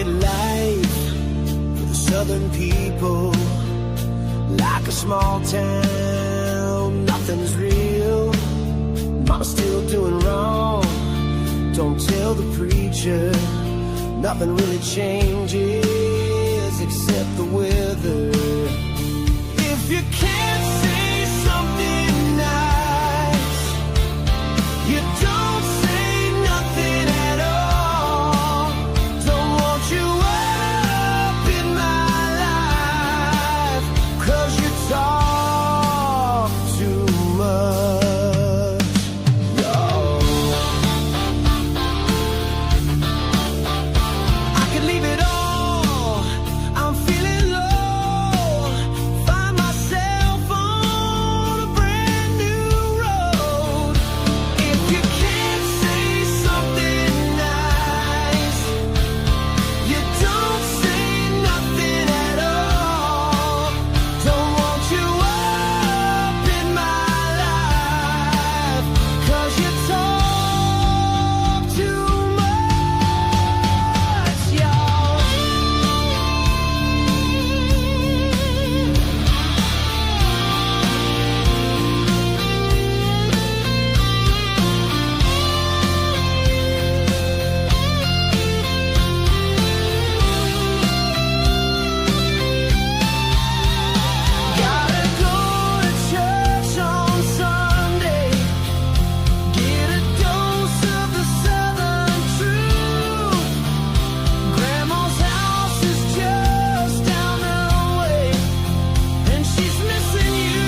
at life for the southern people. Like a small town, nothing's real. Mama's still doing wrong, don't tell the preacher. Nothing really changes except the weather. If you can't say something nice, you don't say nothing at all. Don't want you up in my life, 'cause you talk too much. I could leave it all, I'm feeling low. Find myself on a brand new road. If you can't say something nice, you don't say nothing at all. Don't want you up in my life, 'cause you talk too much, y'all. Gotta go to church on Sunday, get a dose of the southern truth. Grandma's house is just down the way, and she's missing you.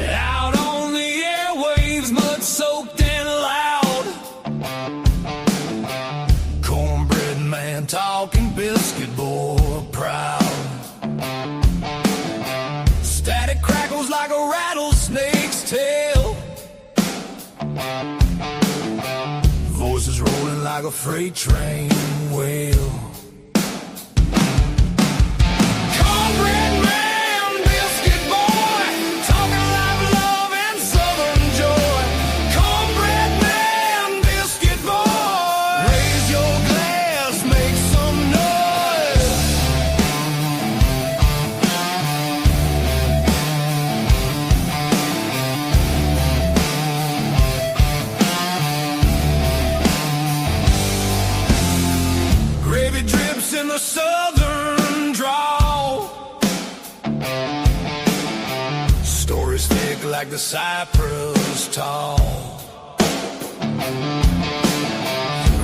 Out on the airwaves, mud-soaked and loud. Cornbread man talking, biscuit boy proud. Static crackles like a rattlesnake's tail. Voices rolling like a freight train wheel. Cornbread man, biscuit boy, talking like love and southern joy. Cornbread man, biscuit boy, raise your glass, make some noise. Gravy drips in the southern drawl. Stories thick like the cypress tall.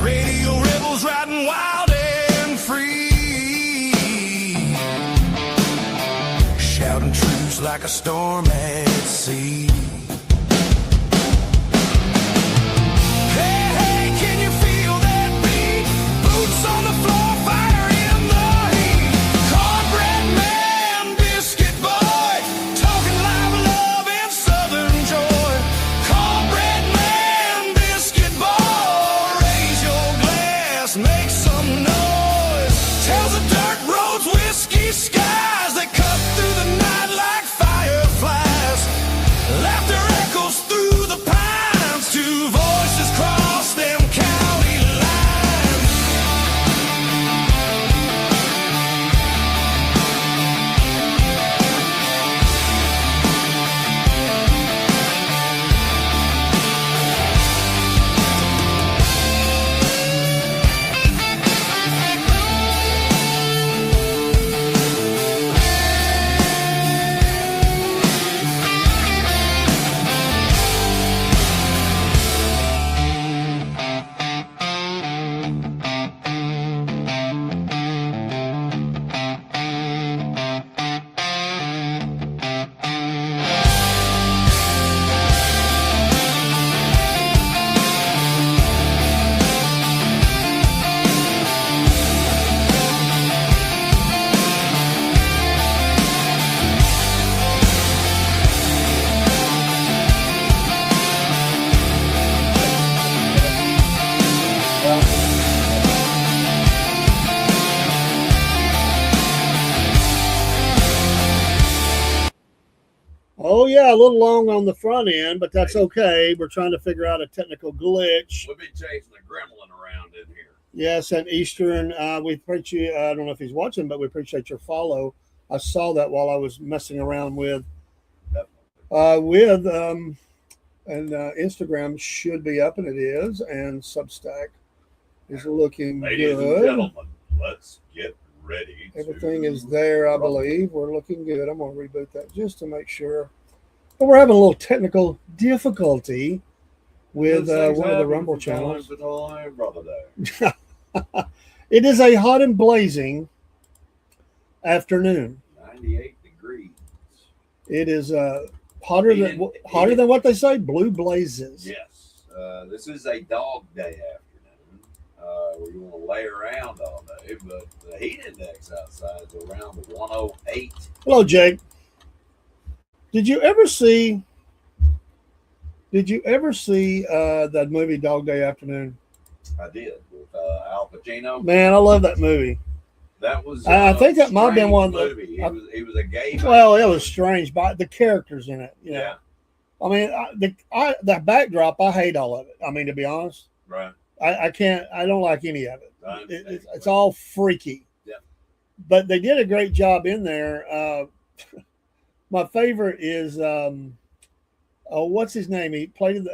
Radio rebels riding wild and free, shouting truths like a storm at sea. Hey, hey, can you feel that beat? Boots on the floor, fire in the heat. Cornbread man, biscuit boy, talking live love and southern joy. Cornbread man, biscuit boy, raise your glass, make some noise. Tells the dirt roads, whiskey skies that cut through the night like fireflies. Oh yeah, a little long on the front end, but that's okay. We're trying to figure out a technical glitch. We've been chasing a gremlin around in here. Yes, and Eastern, we appreciate. I don't know if he's watching, but we appreciate your follow. I saw that while I was messing around with and Instagram should be up, and it is, and Substack is looking Ladies and good. gentlemen, let's get ready. Everything is there, I believe. We're looking good. I'm going to reboot that just to make sure. But we're having a little technical difficulty with one of the Rumble channels. Brother there. It is a hot and blazing afternoon. 98 degrees. It is hotter than what they say, blue blazes. Yes. This is a dog day afternoon. Where you want to lay around all day, but the heat index outside is around 108. Hello, Jake. Did you ever see that movie Dog Day Afternoon? I did with Al Pacino. Man, I love that movie. That was. I think that might have been one of the movie. He was a gay. Well, it was strange, but the characters in it. You know? Yeah. I mean, the backdrop, I hate all of it. I mean, to be honest, Right. I can't. I don't like any of it. I understand. It's all freaky. Yeah. But they did a great job in there. My favorite is what's his name? He played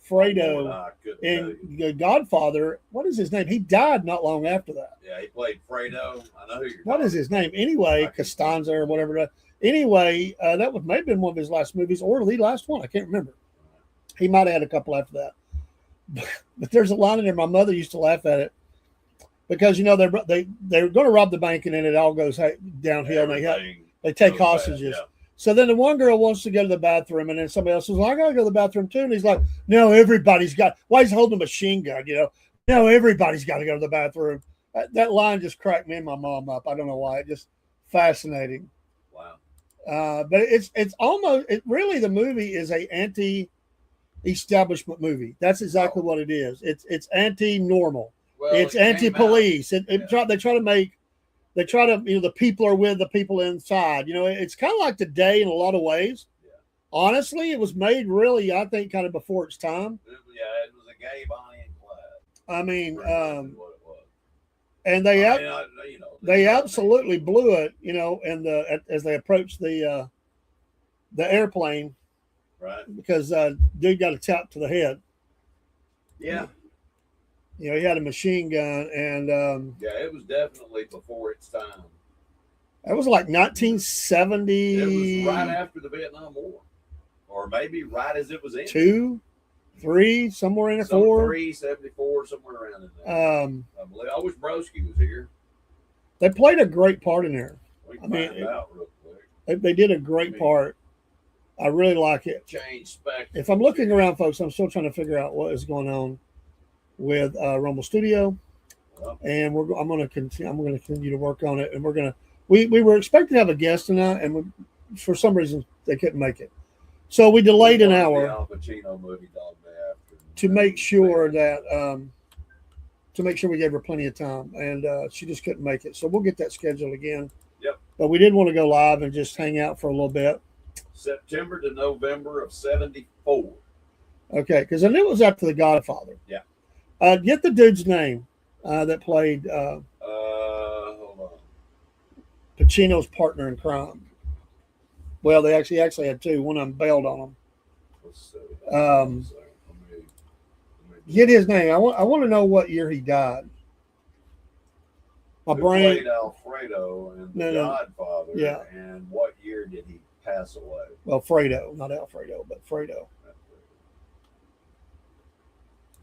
Fredo in The Godfather. What is his name? He died not long after that. Yeah, he played Fredo. I know who you're. What is his name? Anyway, Costanza or whatever. Anyway, that was maybe been one of his last movies or the last one. I can't remember. He might have had a couple after that. But there's a line in there. My mother used to laugh at it because they're going to rob the bank and then it all goes downhill. And they take hostages. Yeah. So then the one girl wants to go to the bathroom, and then somebody else says, "Well, I got to go to the bathroom too." And he's like, "No, everybody's got." Why he's holding a machine gun? No, everybody's got to go to the bathroom. That line just cracked me and my mom up. I don't know why. It just fascinating. Wow. But it's almost really the movie is a anti-establishment movie. That's exactly what it is. It's anti-normal. Well, It's anti-police. They try to make. They try to, the people are with the people inside. It's kind of like Today in a lot of ways. Yeah. Honestly, it was made really, I think, kind of before its time. It was a gay Bonnie and Clyde. I mean, What it was. And they absolutely blew it. And as they approached the airplane, Right. because dude got a tap to the head. Yeah. He had a machine gun, and Yeah, it was definitely before its time. that was like 1970. It was right after the Vietnam War, or maybe right as it was in. 2, 3, somewhere in there, 4. 3, 74, somewhere around in there. I believe. I wish Broski was here. They played a great part in there. We can find out real quick. They did a great part. I really like it. Change spec. If I'm looking around, folks, I'm still trying to figure out what is going on with Rumble Studio, and I'm going to continue to work on it. And we were expecting to have a guest tonight, and for some reason they couldn't make it, so we delayed an hour Al Pacino movie Dog Day After to make sure that we gave her plenty of time, and she just couldn't make it. So we'll get that scheduled again. Yep. But we did want to go live and just hang out for a little bit. September to November of 74. Okay, because I knew it was after The Godfather. Yeah. Get the dude's name that played Hold on. Pacino's partner in crime. Well, they actually had two. One of them bailed on him. Let's see. Get his name. I want to know what year he died. My Who brain. played Alfredo in The Godfather? Yeah. And what year did he pass away? Well, Fredo, not Alfredo, but Fredo.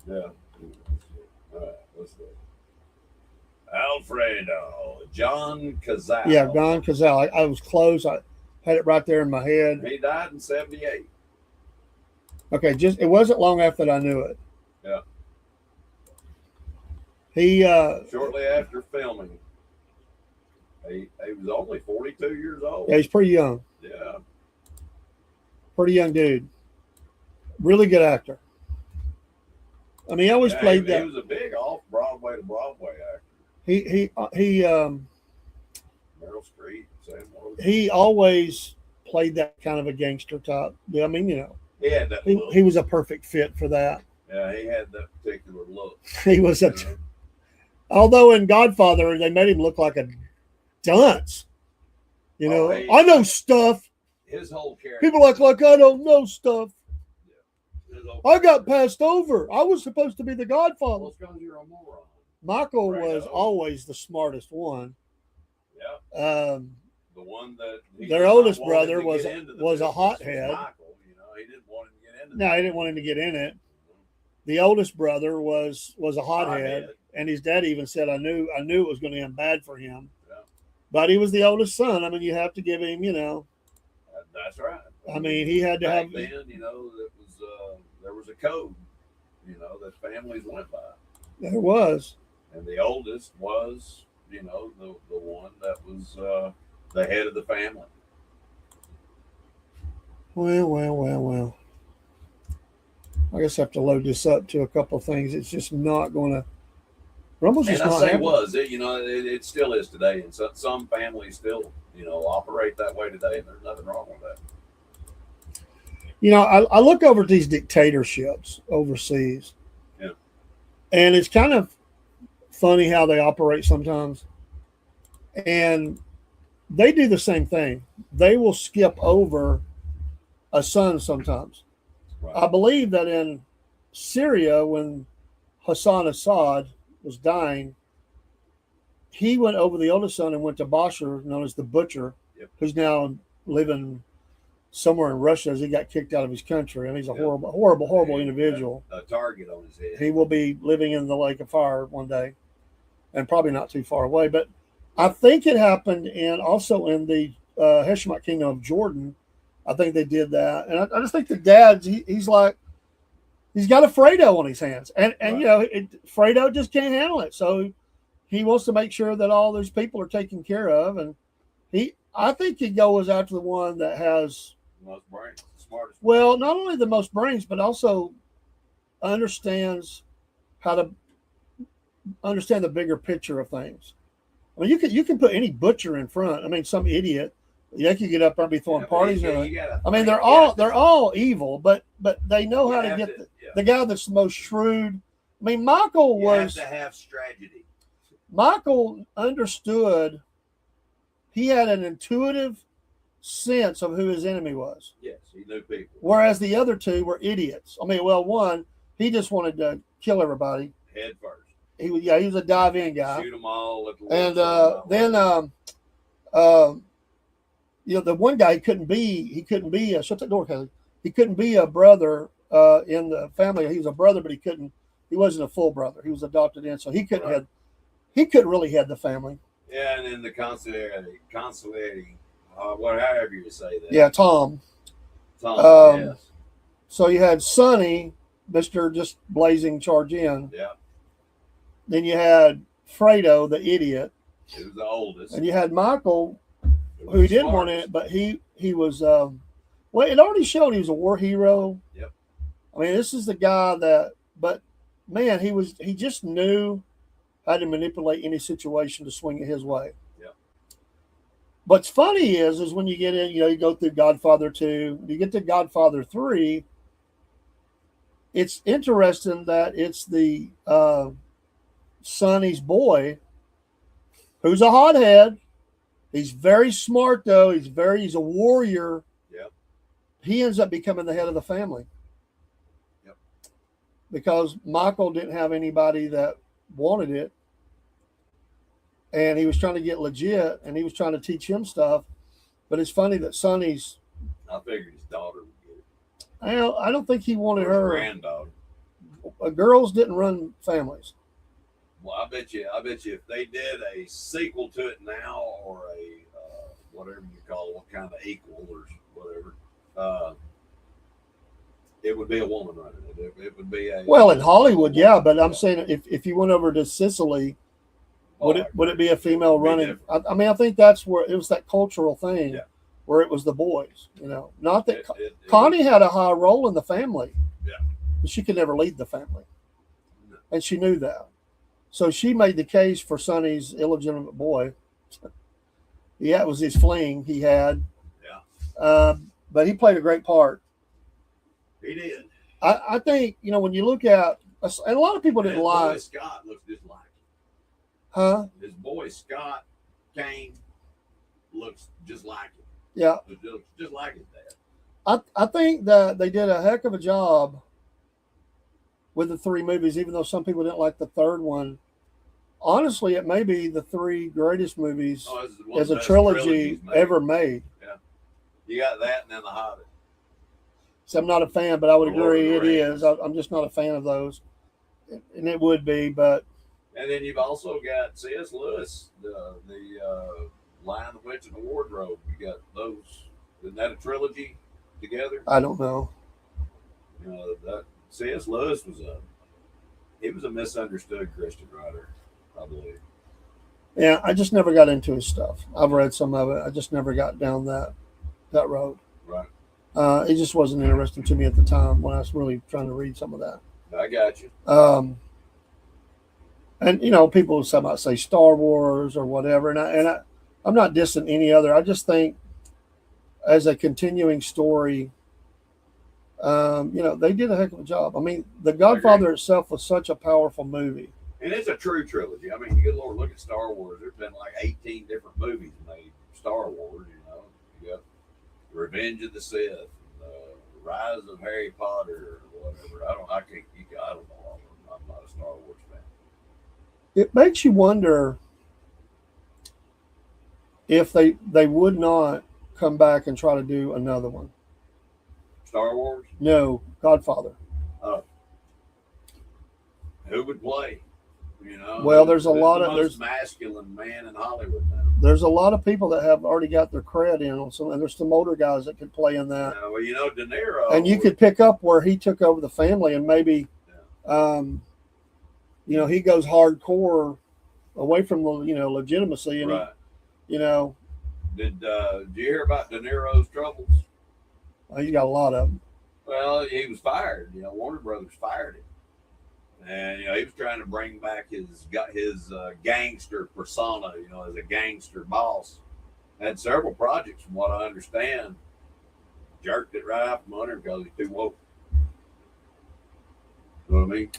Yeah. All right. Let's see. Alfredo. John Cazale. Yeah, Don Cazale. I was close. I had it right there in my head. He died in 78. Okay, it wasn't long after that I knew it. Yeah. He Shortly after filming. He was only 42 years old. yeah, he's pretty young. Yeah. Pretty young dude. Really good actor. I mean, he always played that. He was a big off Broadway to Broadway actor. He Meryl Streep, same one. he always played that kind of a gangster type. I mean, He had that he, look. he was a perfect fit for that. Yeah, he had that particular look. He was you a. know. Although in Godfather they made him look like a dunce. Oh, hey. I know stuff. His whole character. People act like I don't know stuff. His whole I got character. passed over. I was supposed to be the Godfather. Well, it's because you're a moron. Michael Right was on. always the smartest one. Yeah. The one that Their did not oldest want him brother to was- get into the was a business hothead. Michael, he didn't want him to get into. No, he didn't want him to get in it. The oldest brother was a hothead, Hothead. and his dad even said, "I knew it was going to end bad for him." Yeah. But he was the oldest son. I mean, you have to give him, That's right. I mean, he had to Back have. then, there was a code, that families went by, There was. and the oldest was, the one that was the head of the family. Well. I guess I have to load this up to a couple of things. It's just not going to. Rumble's just And I not say happening. it still is today, and some families still, operate that way today, and there's nothing wrong with that. I look over at these dictatorships overseas. Yeah. And it's kind of funny how they operate sometimes. And they do the same thing. They will skip over a son sometimes. Right. I believe that in Syria, when Hassan Assad was dying, he went over the oldest son and went to Bashar, known as the Butcher, Yep. who's now living somewhere in Russia as he got kicked out of his country. I mean, he's a Yep. horrible And individual. A target on his head. He will be living in the lake of fire one day, and probably not too far away. But I think it happened also in the Hashemite Kingdom of Jordan. I think they did that, and I just think the dad, he's got a Fredo on his hands, and Right. Fredo just can't handle it. So he wants to make sure that all those people are taken care of, and I think he goes after the one that has, Most brains, the smartest. well, not only the most brains, but also understands how to understand the bigger picture of things. I mean, you can put any butcher in front. I mean, some idiot, they could get up there and be throwing parties. I mean, they're all evil, but they know how to get the guy that's the most shrewd. I mean, Michael You have was to have strategy. Michael understood. He had an intuitive sense of who his enemy was, Yes, he knew people. whereas the other two were idiots. I mean, well, one, he just wanted to kill everybody. Head first. He was a dive-in guy. Shoot them all. Let the And Lord then the one guy he couldn't be shut that door, Kelly. He couldn't be a brother in the family. He was a brother, but he wasn't a full brother. He was adopted in, so he couldn't Right. he couldn't really head the family. Yeah, and then the consigliere, however you say that. Yeah, Tom. Tom, yes. So you had Sonny, Mr. Just blazing charge in. Yeah, Then you had Fredo, the idiot, he was the oldest. and you had Michael, He was who the didn't want smartest. it, but he was well, it already showed he was a war hero. Yep. I mean, this is the guy but man, he just knew how to manipulate any situation to swing it his way. Yep. What's funny is when you get in, you go through Godfather 2, you get to Godfather 3, it's interesting that it's the Sonny's boy who's a hothead. He's very smart though. He's a warrior. Yep. He ends up becoming the head of the family. Yep. Because Michael didn't have anybody that wanted it. And he was trying to get legit and he was trying to teach him stuff. But it's funny that Sonny's, I figured his daughter would get it. I don't think he wanted Or his her. granddaughter. Girls didn't run families. Well, I bet you if they did a sequel to it now, or a whatever you call it, what kind of equal or whatever, it would be a woman running it. It would be a Well, in Hollywood, yeah, but I'm saying if you went over to Sicily, Oh, would it be a female It'd be running? different. I mean, I think that's where it was that cultural thing, Yeah. where it was the boys. Not that it Connie had a high role in the family. Yeah. But she could never lead the family, No. and she knew that. So she made the case for Sonny's illegitimate boy, Yeah, it was his fling he had. Yeah, But he played a great part. he did. I think, when you look at, and a lot of people His didn't boy like, Scott looks just like him. huh? His boy Scott Kane looks just like him. Yeah. Looks just like his dad. I think that they did a heck of a job with the three movies, even though some people didn't like the third one. Honestly, it may be the three greatest movies Oh, this is one of as the a best trilogy trilogies made. ever made. You got that and then The Hobbit. So I'm not a fan, but I would The Lord of agree the it Rings. is. I'm just not a fan of those, and it would be. But And then you've also got C.S. Lewis, the Lion, the Witch, and the Wardrobe. You got those. Isn't that a trilogy together? I don't know. That C.S. Lewis was a misunderstood Christian writer, I believe. Yeah, I just never got into his stuff. I've read some of it. I just never got down that road. Right. It just wasn't interesting to me at the time when I was really trying to read some of that. I got you. And people might say Star Wars or whatever, and I'm not dissing any other. I just think as a continuing story, they did a heck of a job. I mean, The Godfather itself was such a powerful movie. And it's a true trilogy. I mean, good Lord, look at Star Wars. There's been like 18 different movies made. Star Wars, you got Revenge of the Sith, Rise of Harry Potter, or whatever. I don't know all of them. I'm not a Star Wars fan. It makes you wonder if they would not come back and try to do another one. Star Wars? No, Godfather. Who would play? Well, there's a lot the of- most masculine man in Hollywood now. There's a lot of people that have already got their cred in on some, and there's some older guys that could play in that. Well, De Niro. And you could pick up where he took over the family, and maybe, he goes hardcore away from the legitimacy, and Right. Did you hear about De Niro's troubles? he's got a lot of them. Well, he was fired. Warner Brothers fired him, and he was trying to bring back his gangster persona. As a gangster boss. Had several projects, from what I understand. Jerked it right out from under him because he's too woke. You know what I mean?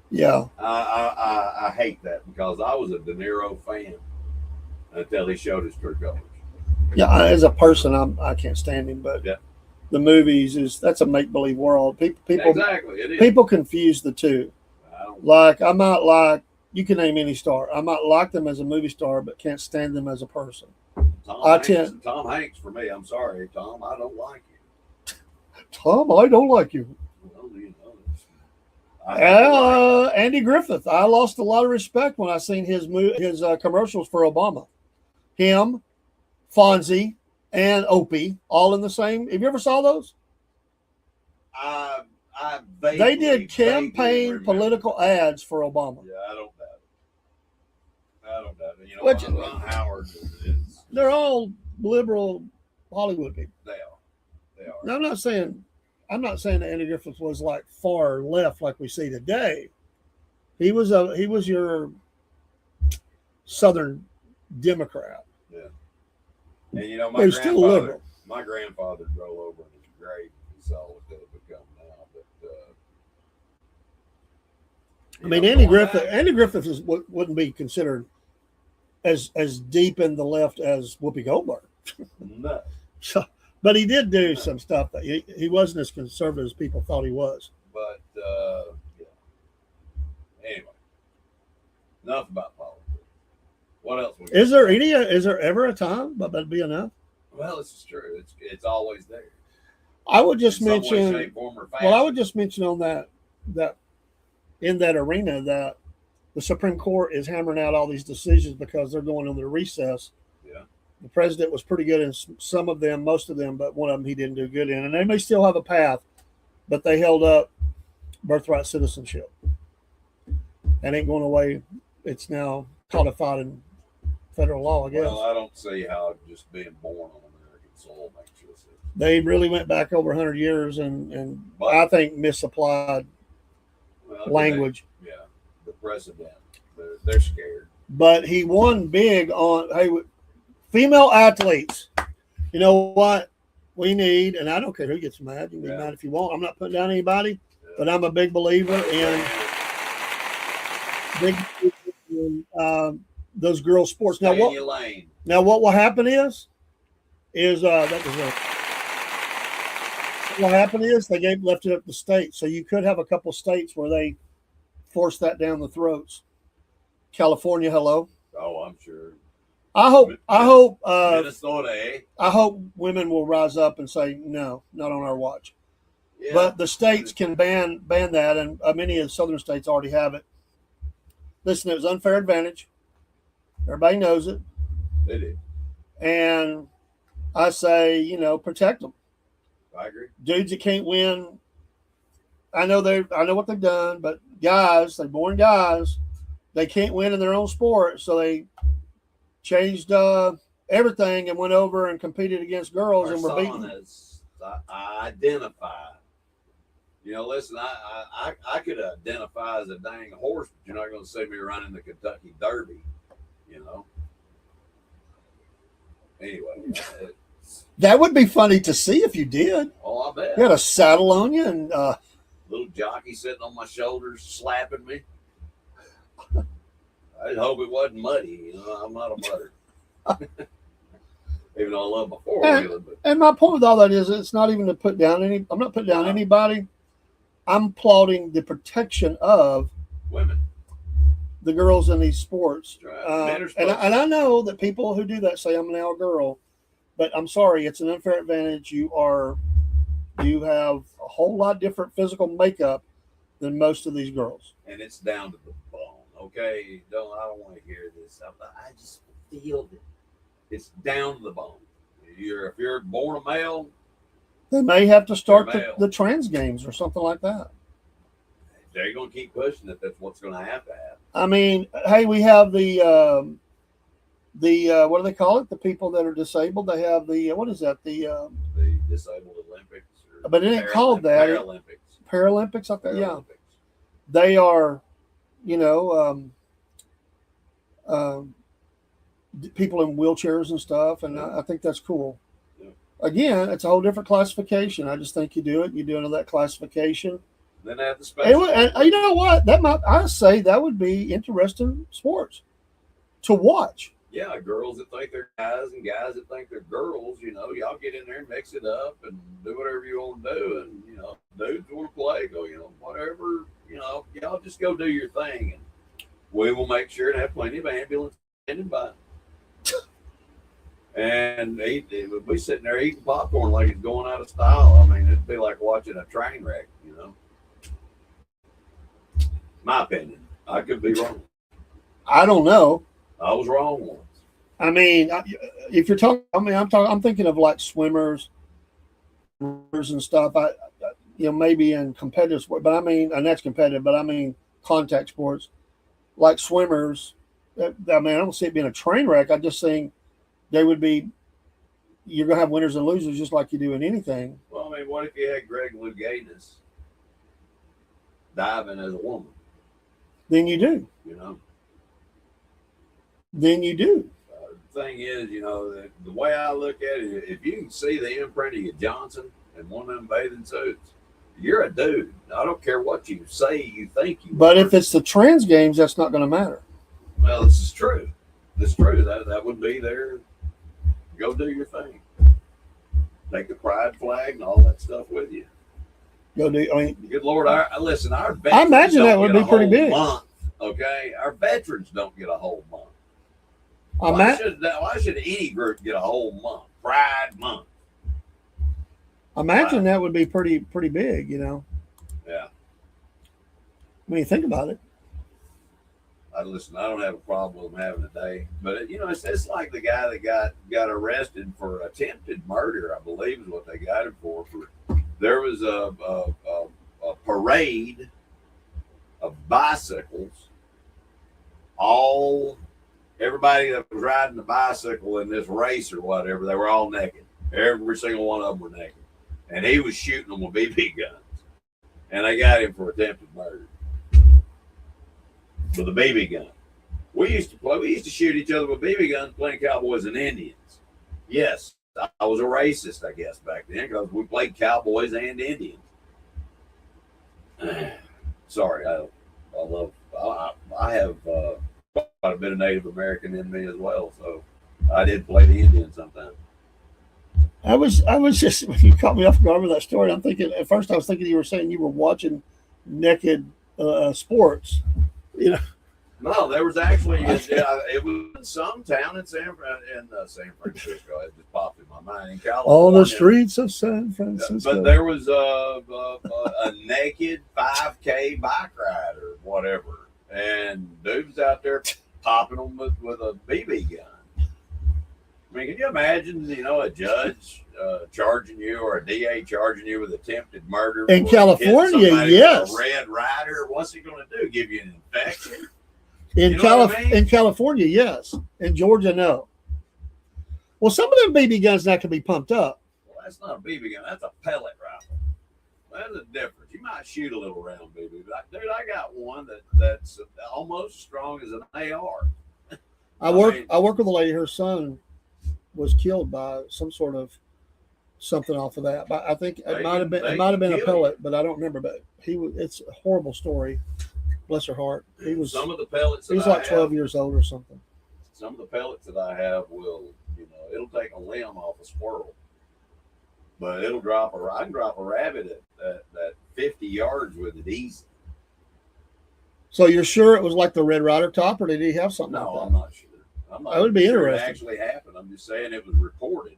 Yeah, I hate that because I was a De Niro fan until he showed his true colors. yeah. As a person, I can't stand him, but Yeah. the movies that's a make believe world. People Exactly, it is. people confuse the two. I don't, Like I might like you can name any star. I might like them as a movie star, but can't stand them as a person. Tom Hanks for me. I'm sorry, Tom. I don't like you. Tom, I don't like you. Well, I have to like Andy Griffith. I lost a lot of respect when I seen his commercials for Obama. Him, Fonzie, and Opie all in the same. Have you ever saw those? I They vaguely did campaign remember. political ads for Obama. Yeah, I don't doubt it. Which- Ron Howard is. They're all liberal Hollywood people. They are. Now, I'm not saying that Andy Griffith was like far left like we see today. He was your Southern Democrat. And He was still liberal. My grandfather drove over in his grave. He saw what they have become now. But I mean, Andy Griffith wouldn't be considered as deep in the left as Whoopi Goldberg. No. So, but he did do some stuff that he wasn't as conservative as people thought he was. But yeah. Anyway, enough about politics. What else? Is there ever a time, but that'd be enough? Well, this is true. It's always there. I would just In some way, mention. shape, form, or fashion. Well, I would just mention on that in that arena that the Supreme Court is hammering out all these decisions because they're going on their recess. Yeah. The president was pretty good in some of them, most of them, but one of them he didn't do good in. And they may still have a path, but they held up birthright citizenship. And ain't going away. It's now codified in federal law, I guess. Well, I don't see how just being born on American soil makes you a citizen. They really went back over 100 years and But- I think misapplied Well, language. Yeah, the precedent. They're scared. But he won big on Female athletes. You know what? We need, and I don't care who gets mad. You can be mad if you want. I'm not putting down anybody, but I'm a big believer in those girls' sports. Stay in your lane. Now what will happen is what happened is they left it up to states. So you could have a couple states where they force that down the throats. California, hello. Oh, I'm sure. I hope Minnesota, eh? I hope women will rise up and say no, not on our watch. Yeah. But the states can ban that, and many of the southern states already have it. Listen, it was unfair advantage. Everybody knows it. They did. And I say, protect them. I agree. Dudes that can't win, I know what they've done, but guys, they're born guys, they can't win in their own sport, so they changed everything and went over and competed against girls and were beaten. I identify. Listen, I could identify as a dang horse, but you're not going to see me running the Kentucky Derby. Anyway, that would be funny to see if you did. Oh, I bet. You had a saddle on you and little jockey sitting on my shoulders slapping me. I hope it wasn't muddy. I'm not a mudder. Even though I love my four-wheeler. And my point with all that is, it's not even to put down I'm not putting down anybody. I'm applauding the protection of women, the girls in these sports. Right. And I know that people who do that say I'm now a girl, but I'm sorry, it's an unfair advantage. You have a whole lot different physical makeup than most of these girls, and it's down to the bone. Okay, I don't want to hear this. I just feel it. It's down to the bone. If you're born a male, they may have to start the trans games or something like that. They're going to keep pushing it. That's what's going to happen. I mean, hey, we have the what do they call it? The people that are disabled. They have what is that? The disabled Olympics. But it ain't called that. Paralympics. Okay, yeah. They are, people in wheelchairs and stuff, and I think that's cool. Yeah. Again, it's a whole different classification. I just think you do it under that classification. Then they have the special. And you know what? I say that would be interesting sports to watch. Yeah, girls that think they're guys and guys that think they're girls. Y'all get in there and mix it up and do whatever you want to do. And dudes want to play, go, whatever. Y'all just go do your thing, and we will make sure to have plenty of ambulance standing by. And we'd be sitting there eating popcorn like it's going out of style. I mean, it'd be like watching a train wreck, My opinion. I could be wrong. I don't know. I was wrong once. I mean, if you're talking, I'm thinking of like swimmers and stuff. Maybe in competitive sport, but I mean, and that's competitive, but I mean contact sports, like swimmers. I don't see it being a train wreck. I just think they would be. You're gonna have winners and losers just like you do in anything. Well, I mean, what if you had Greg Louganis diving as a woman? Then you do. Then you do. The thing is, the way I look at it, if you can see the imprint of your Johnson in one of them bathing suits, you're a dude. I don't care what you say you think you But are. if it's the trans games, that's not going to matter. Well, this is true. It's true. That would be there. Go do your thing. Take the pride flag and all that stuff with you. Good Lord, listen, our veterans I imagine that would be pretty big. Month, okay? Our veterans don't get a whole month. Why should any group get a whole month? Pride Month. Imagine that would be pretty big, Yeah. When you think about it. Listen, I don't have a problem with them having a day, but it's like the guy that got arrested for attempted murder, I believe is what they got him for. There was a parade of bicycles. Everybody that was riding the bicycle in this race or whatever, they were all naked. Every single one of them were naked. And he was shooting them with BB guns. And they got him for attempted murder with a BB gun. We used to play. We used to shoot each other with BB guns, playing cowboys and Indians. Yes, I was a racist, I guess, back then because we played cowboys and Indians. Sorry, I have quite a bit of Native American in me as well, so I did play the Indian sometimes. I was just when you caught me off guard with that story. I'm thinking at first I was thinking you were saying you were watching naked sports. You know, No, there was actually it was in some town in San Francisco. It just popped in my mind in California. on the streets of San Francisco. But there was a naked 5K bike rider, whatever, and dudes out there popping them with a BB gun. I mean, can you imagine, a judge charging you or a DA charging you with attempted murder In for California, hitting somebody yes. with a Red Rider? What's he going to do? Give you an infection? In You know what I mean? in California, yes. In Georgia, no. Well, some of them BB guns now can be pumped up. Well, that's not a BB gun. That's a pellet rifle. There's a difference. You might shoot a little round BB, but dude, I got one that's almost as strong as an AR. I work with a lady. Her son was killed by some sort of something off of that. But I think it might have been a pellet, but I don't remember. But it's a horrible story. Bless her heart. He was Some of the pellets. he was that I like 12 have, years old or something. Some of the pellets that I have will, it'll take a limb off a squirrel, but it'll drop I can drop a rabbit at 50 yards with it easy. So you're sure it was like the Red Rider top, or did he have something No, like I'm that? not sure. I'm not That would be sure interesting. It actually happened. I'm just saying it was reported.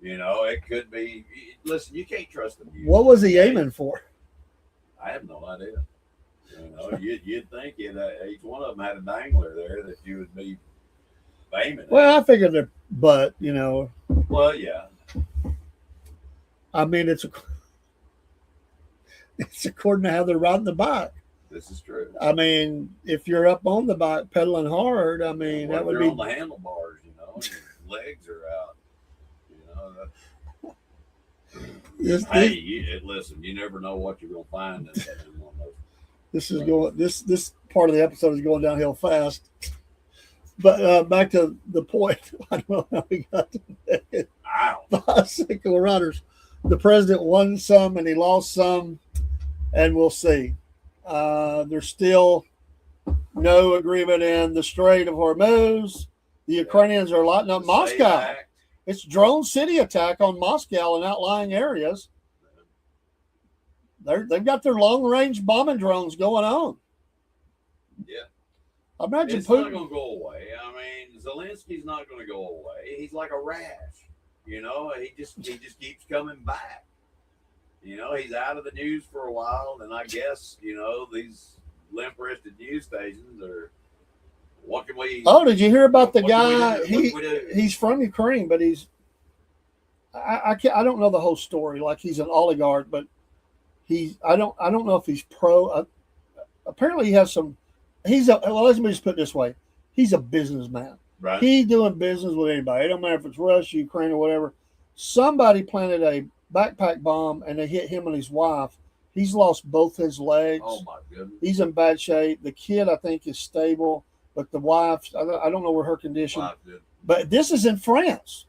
It could be. Listen, you can't trust the news. What was he aiming for? I have no idea. You'd think each one of them had a dangler there that you would be aiming at. Well, I figured that, but Well, yeah. I mean, it's according to how they're riding the bike. This is true. I mean, if you're up on the bike pedaling hard, I mean, What that if would you're be. on the handlebars, and your legs are out. Listen, you never know what you're gonna find in one of those. This is going. This part of the episode is going downhill fast. But back to the point. I don't know how we got to that. I don't. Bicycle riders. The president won some and he lost some, and we'll see. There's still no agreement in the Strait of Hormuz. The Ukrainians are lighting up Moscow. Act. It's drone city attack on Moscow and outlying areas. They've got their long range bombing drones going on. Yeah. I imagine It's not Putin. going to go away. I mean, Zelensky's not going to go away. He's like a rash. He just keeps coming back. He's out of the news for a while, and I guess these limp-wristed news stations are. What can we? Oh, did you hear about the what can we guy? do? What can we do? He's from Ukraine, but I don't know the whole story. Like he's an oligarch, but I don't know if he's pro. Apparently, he has some. Let me just put it this way: he's a businessman. Right. He's doing business with anybody. It don't matter if it's Russia, Ukraine, or whatever. Somebody planted a backpack bomb and they hit him and his wife. He's lost both his legs. Oh my goodness. He's in bad shape. The kid, I think, is stable, but the wife, I don't know where her condition. Wow, dude. But this is in France.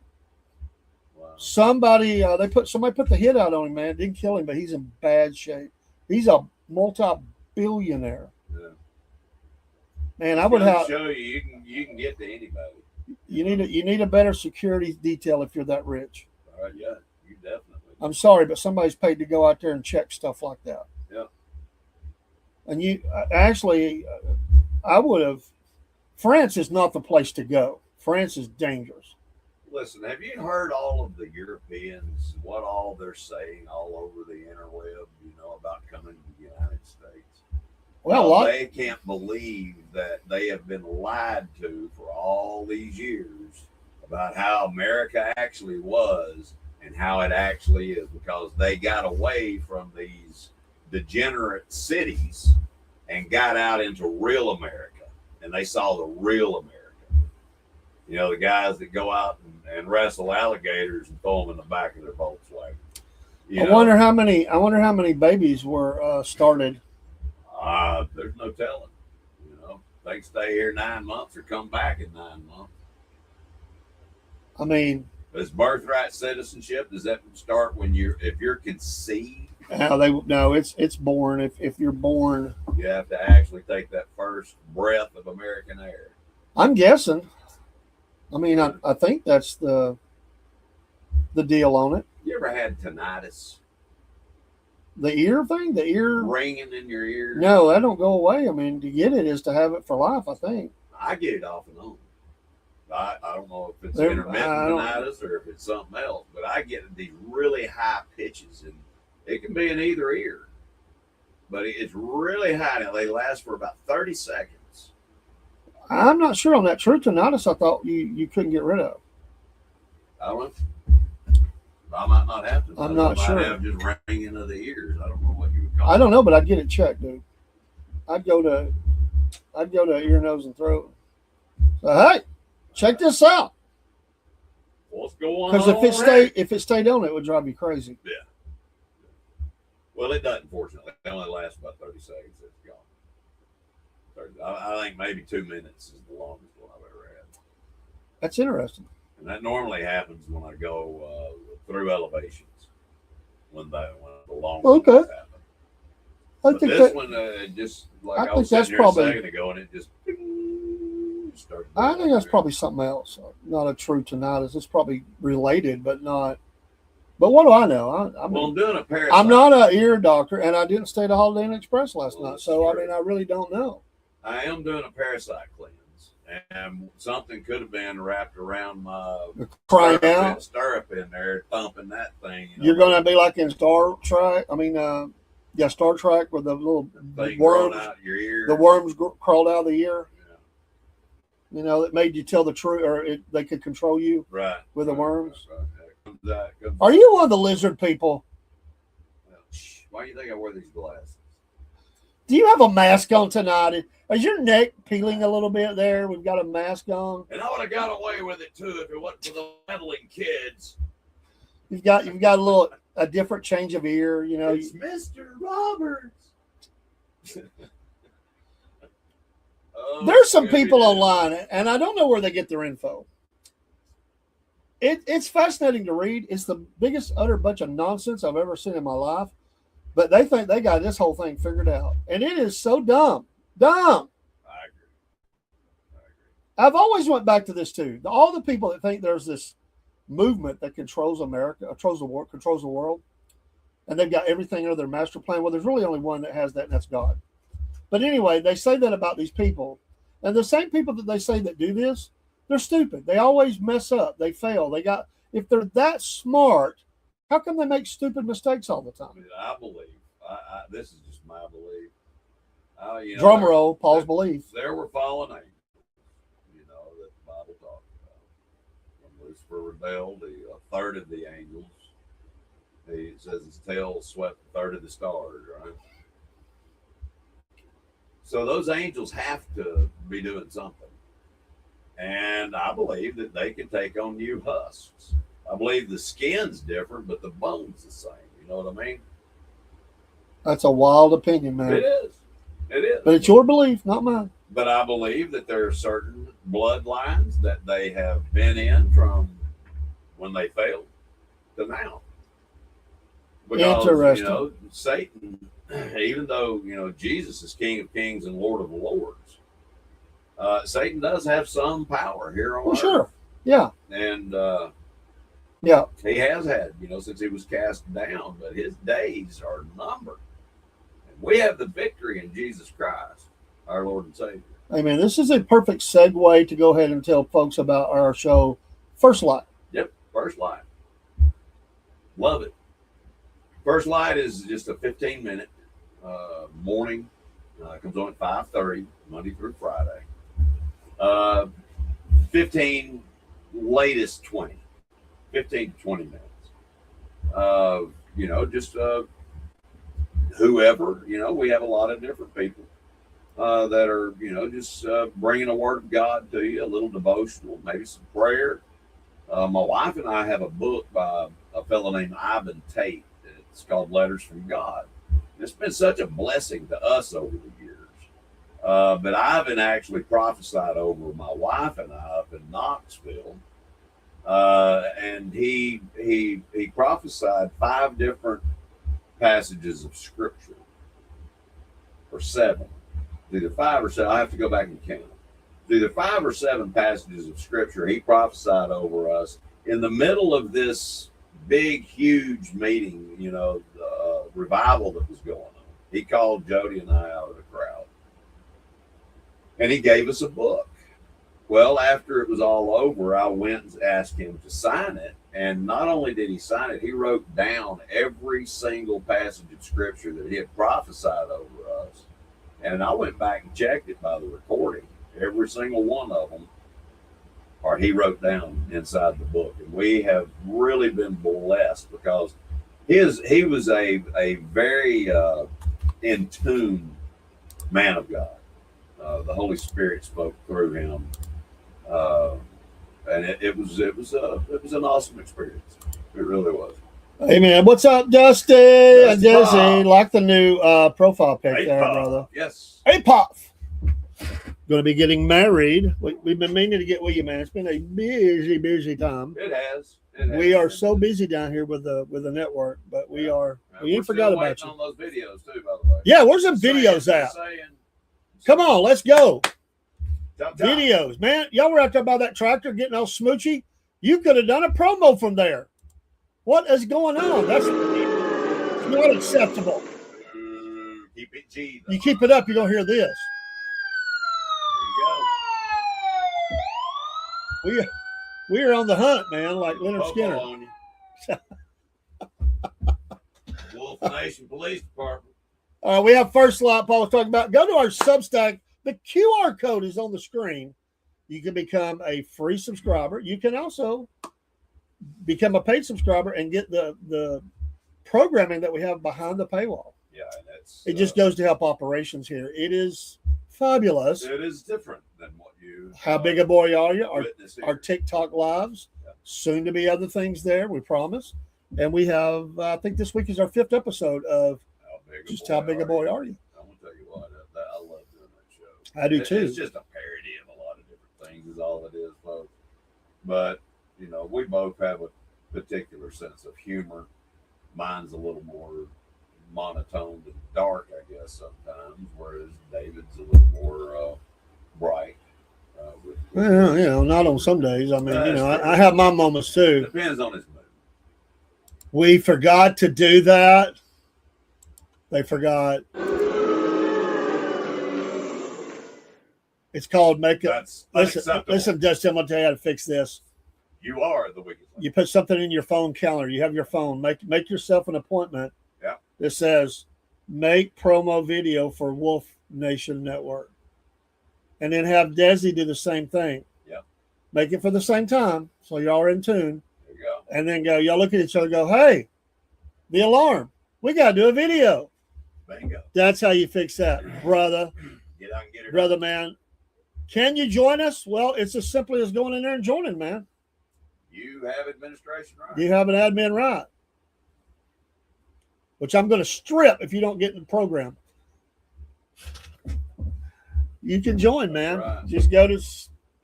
Wow. Somebody put the hit out on him, man. Didn't kill him, but he's in bad shape. He's a multi-billionaire. Yeah. Man, I would have. Show you can get to anybody. You need a better security detail if you're that rich. All right, yeah, you definitely. I'm sorry, but somebody's paid to go out there and check stuff like that. Yeah. And I would have. France is not the place to go. France is dangerous. Listen, have you heard all of the Europeans, what all they're saying all over the interweb, about coming to the United States? Well, they can't believe that they have been lied to for all these years about how America actually was and how it actually is, because they got away from these degenerate cities and got out into real America, and they saw the real America. The guys that go out and wrestle alligators and throw them in the back of their Volkswagen. I wonder how many babies were started. There's no telling. They can stay here 9 months or come back in 9 months. I mean, Does birthright citizenship, does that start when if you're conceived? no, it's born. If you're born, You have to actually take that first breath of American air. I'm guessing. I mean, I think that's the deal on it. You ever had tinnitus? The ear thing, the ear. Ringing in your ears? No, that don't go away. I mean, to get it is to have it for life, I think. I get it off and on. I don't know if it's There- intermittent I don't- tinnitus or if it's something else, but I get these really high pitches, and it can be in either ear. But it's really high, and they last for about 30 seconds. I'm not sure on that. True tinnitus, I thought you couldn't get rid of. I don't know. I might not have to. I'm not sure. I might have just ringing of the ears. I don't know what you would call I it. don't know, but I'd get it checked, dude. I'd go to ear, nose, and throat. So hey, check this out. What's going on? Because Rick? if it stayed on, it would drive you crazy. Well, it doesn't, fortunately. It only lasts about 30 seconds. It's gone. I think maybe 2 minutes is the longest one I've ever had. That's interesting. And that normally happens when I go through elevations. When the long Okay. ones happen. I But think this that one, just like I I, think was sitting that's here probably- a second ago, and it just started. I think doing that's that. probably something else. Not a true tinnitus. It's probably related, but not. But what do I know? Well, I'm doing a parasite. I'm not an ear doctor, and I didn't stay at Holiday Inn Express last Well, night, that's so I true. mean, I really don't know. I am doing a parasite cleanse, and something could have been wrapped around my Crying out, stirrup in there, thumping that thing. You know, you're going to be like in Star Trek. I mean, Star Trek, where the little thing growing worms, out your ear. the worms crawled out of the ear. Yeah, You know, that made you tell the truth, or they could control you right. with the right, worms. Right, right. That comes- Are you one of the lizard people? Well, shh, why do you think I wear these glasses? Do you have a mask on tonight? Is your neck peeling a little bit there? We've got a mask on. And I would have got away with it too if it wasn't for the meddling kids. You've got a different change of ear. You know, It's Mr. Roberts. Oh, there's some goody people doo. online, and I don't know where they get their info. It's fascinating to read. It's the biggest utter bunch of nonsense I've ever seen in my life. But they think they got this whole thing figured out, and it is so dumb. Dumb. I agree. I've always went back to this too. All the people that think there's this movement that controls America, controls the world, and they've got everything under their master plan. Well, there's really only one that has that, and that's God. But anyway, they say that about these people, and the same people that they say that do this, they're stupid. They always mess up. They fail. If they're that smart, how come they make stupid mistakes all the I time? mean, I believe. This is just my belief. You know, Drum there- roll, Paul's belief. There were fallen angels, you know, that the Bible talks about. When Lucifer rebelled, a third of the angels, it says his tail swept a third of the stars, right? So those angels have to be doing something. And I believe that they can take on new husks. I believe the skin's different, but the bone's the same. You know what I mean? That's a wild opinion, man. It is. It is. But it's your belief, not mine. But I believe that there are certain bloodlines that they have been in from when they failed to now. Interesting. You know, Satan, even though, you know, Jesus is King of Kings and Lord of Lords, Satan does have some power here on Well, earth. sure. Yeah. And Yeah. he has had, you know, since he was cast down, but his days are numbered. And we have the victory in Jesus Christ, our Lord and Savior. Amen. This is a perfect segue to go ahead and tell folks about our show, First Light. Yep, First Light. Love it. First Light is just a 15-minute morning. Comes on at 5:30, Monday through Friday. 15, latest 20. 15 to 20 minutes. You know, just whoever, you know, we have a lot of different people that are, you know, just bringing a word of God to you, a little devotional, maybe some prayer. My wife and I have a book by a fellow named Ivan Tate. It's called Letters from God. It's been such a blessing to us over the years. But Ivan actually prophesied over my wife and I up in Knoxville. And he prophesied 5 different passages of scripture, or 7, either 5 or 7. I have to go back and count. Either 5 or 7 passages of scripture he prophesied over us in the middle of this big, huge meeting, revival that was going on. He called Jody and I out of the crowd, and he gave us a book. Well, after it was all over, I went and asked him to sign it. And not only did he sign it, he wrote down every single passage of scripture that he had prophesied over us. And I went back and checked it by the recording. Every single one of them, or he wrote down inside the book. And we have really been blessed because he was a very in tune man of God. The Holy Spirit spoke through him. And it was an awesome experience. It really was. Hey man, what's up, Dusty? And Dizzy, like the new profile pic there, brother. Yes. Hey, Pop. Going to be getting married. We've been meaning to get with you, man. It's been a busy time. It has. We are so busy down here with the network, but we ain't forgot about you. On those videos too, by the way. Yeah, where's the videos at? Come on, let's go. Jump. Videos, man. Y'all were out there by that tractor getting all smoochy. You could have done a promo from there. What is going on? That's not acceptable. Keep it G. You keep it up, you're gonna hear this. There you go. We are on the hunt, man, like Leonard Popo Skinner. on you. Wolf Nation Police Department. All right, we have First Light Paul was talking about. Go to our Substack. The QR code is on the screen. You can become a free subscriber. You can also become a paid subscriber and get the programming that we have behind the paywall. Yeah, that's It just goes to help operations here. It is fabulous. It is different than what you. How big a boy are you? witness here. Our TikTok lives, Yeah. soon to be other things there, we promise. And we have, I think this week is our 5th episode of How Big a Boy Are You? I'm gonna tell you what, I love doing that show. I do too. It's just a parody of a lot of different things, is all it is, folks. But we both have a particular sense of humor. Mine's a little more monotone and dark, I guess, sometimes, whereas David's a little more bright. Well, not on some days. I mean, I have my moments too. Depends on his mood. We forgot to do that. They forgot. It's called make it. That's Listen, Dustin, I'm going to tell you how to fix this. You are the wicked one. You put something in your phone calendar. You have your phone. Make yourself an appointment. Yeah. That says, make promo video for Wolf Nation Network. And then have Desi do the same thing. Yeah. Make it for the same time, so y'all are in tune. There you go. And then y'all look at each other and go, hey, the alarm. We got to do a video. Bingo. That's how you fix that, brother. Get out and get it. Brother, man. Can you join us? Well, it's as simple as going in there and joining, man. You have administration right. You have an admin right, which I'm going to strip if you don't get in the program. You can join, man. Right. Just go to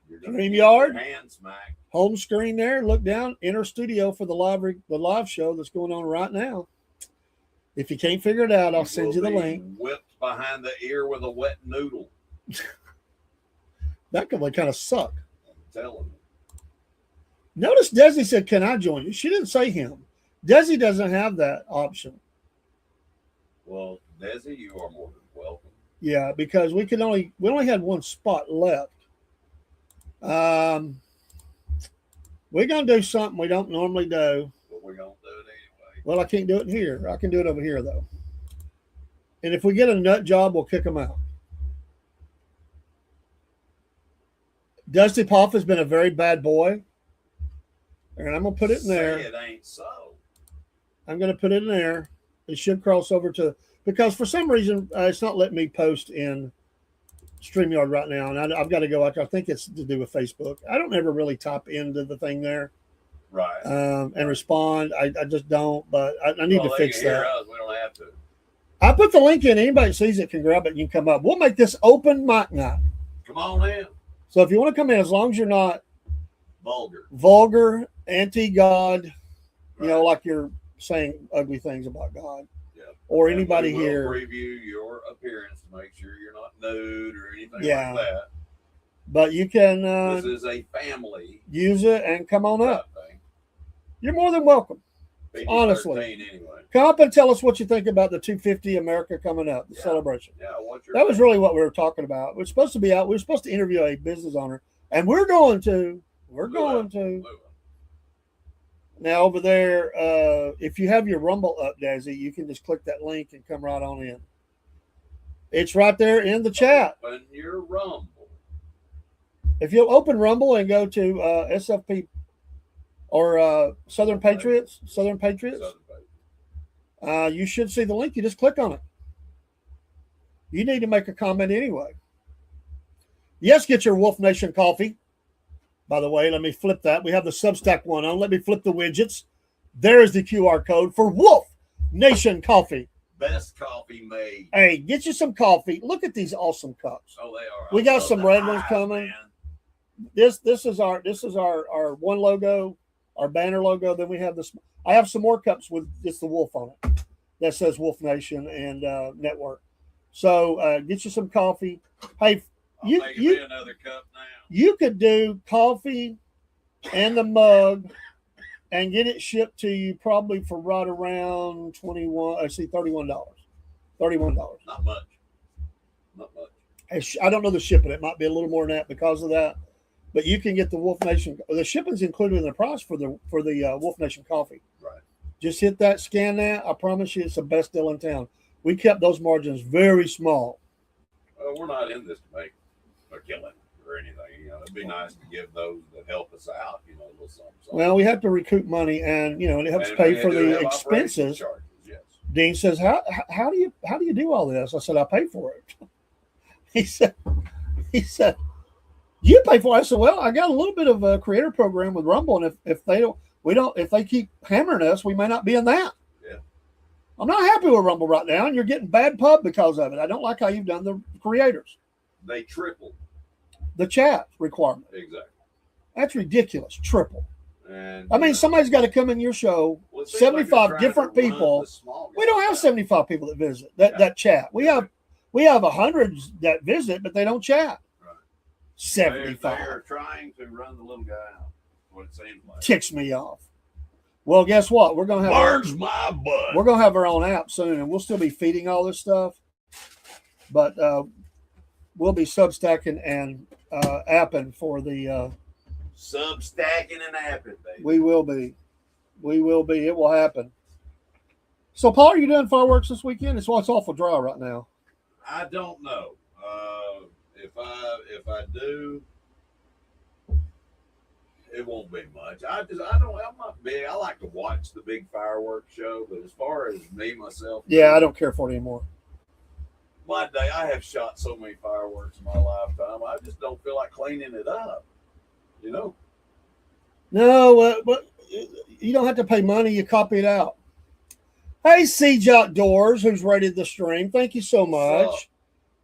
You're gonna StreamYard. get your hand smacked. Home screen there. Look down. Enter studio for the live show that's going on right now. If you can't figure it out, I'll send you the will be link. Whipped behind the ear with a wet noodle. That could kind of suck. I'm telling you. Notice Desi said, "Can I join you?" She didn't say him. Desi doesn't have that option. Well, Desi, you are more than welcome. Yeah, because we only had one spot left. We're gonna do something we don't normally do. But we're gonna do it anyway. Well, I can't do it in here. I can do it over here though. And if we get a nut job, we'll kick them out. Dusty Poff has been a very bad boy. And I'm going to put it in there. Say it ain't so. I'm going to put it in there. It should cross over to, because for some reason, it's not letting me post in StreamYard right now. And I've got to go out there. I think it's to do with Facebook. I don't ever really type into the thing there. Right. And respond. I just don't, but I need to fix They can hear that. us. We don't have to. I put the link in. Anybody that sees it can grab it. You can come up. We'll make this open mic night. Come on in. So if you want to come in, as long as you're not Vulgar. anti-God, you know, Right. like you're saying ugly things about God, Yeah. or And anybody we will here. preview your appearance to make sure you're not nude or anything Yeah. like that. But you can This is a family use it and come on up. thing. You're more than welcome. PG-13 Honestly. anyway. Come up and tell us what you think about the 250 America coming up, the Yeah. celebration. Yeah, what's your That was really what we were talking about. We're supposed to be out. We were supposed to interview a business owner, and we're going to. Now over there, if you have your Rumble up, Dazzy, you can just click that link and come right on in. It's right there in the chat. Open your Rumble. If you'll open Rumble and go to SFP or Southern Patriots, Southern Patriot. you should see the link. You just click on it. You need to make a comment anyway. Yes, get your Wolf Nation coffee. By the way, let me flip that. We have the Substack one on. Let me flip the widgets. There is the QR code for Wolf Nation coffee. Best coffee made. Hey, get you some coffee. Look at these awesome cups. Oh, they are. We I got love some the red ones hive, coming. man. This is our one logo, our banner logo. Then we have this. I have some more cups with just the wolf on it that says Wolf Nation and Network. So get you some coffee. Hey, I'll you make you me another cup now. you could do coffee and the mug and get it shipped to you probably for right around $31. I see $31. $31. Not much. Not much. I don't know the shipping. It might be a little more than that because of that. But you can get the Wolf Nation. The shipping's included in the price for the Wolf Nation coffee. Right. Just hit that, scan that. I promise you, it's the best deal in town. We kept those margins very small. Well, we're not in this to make a killing or anything. You know, it'd be nice to give those that help us out. You know, a little something. Well, we have to recoup money, and it helps And pay we for do the have operation expenses. charges, yes. Dean says, "How do you do all this?" I said, "I pay for it." He said, "You pay for it?" I said, "Well, I got a little bit of a creator program with Rumble, and if they keep hammering us, we may not be in that." Yeah. I'm not happy with Rumble right now, and you're getting bad pub because of it. I don't like how you've done the creators, They tripled. the chat requirement. Exactly. That's ridiculous. Triple. And I mean, somebody's got to come in your show. well, it seems like they're 75 trying to different run people. the small We don't guys have out. 75 people that visit that chat. We have 100 that visit, but they don't chat. Right. 75 They are trying to run the little guy out. What it seems like. ticks me off. Well, guess what? We're gonna have Burns my butt. we're gonna have our own app soon, and we'll still be feeding all this stuff, but we'll be substacking and apping for the. Substacking and apping, baby. We will be. It will happen. So, Paul, are you doing fireworks this weekend? It's awful dry right now. I don't know. If I do, it won't be much. I'm not big. I like to watch the big fireworks show, but as far as me myself, Yeah, I don't care for it anymore. my day, I have shot so many fireworks in my lifetime. I just don't feel like cleaning it up. You know. No, but you don't have to pay money. You copy it out. Hey, Siege Outdoors, who's rated the stream. Thank you so much. What's up?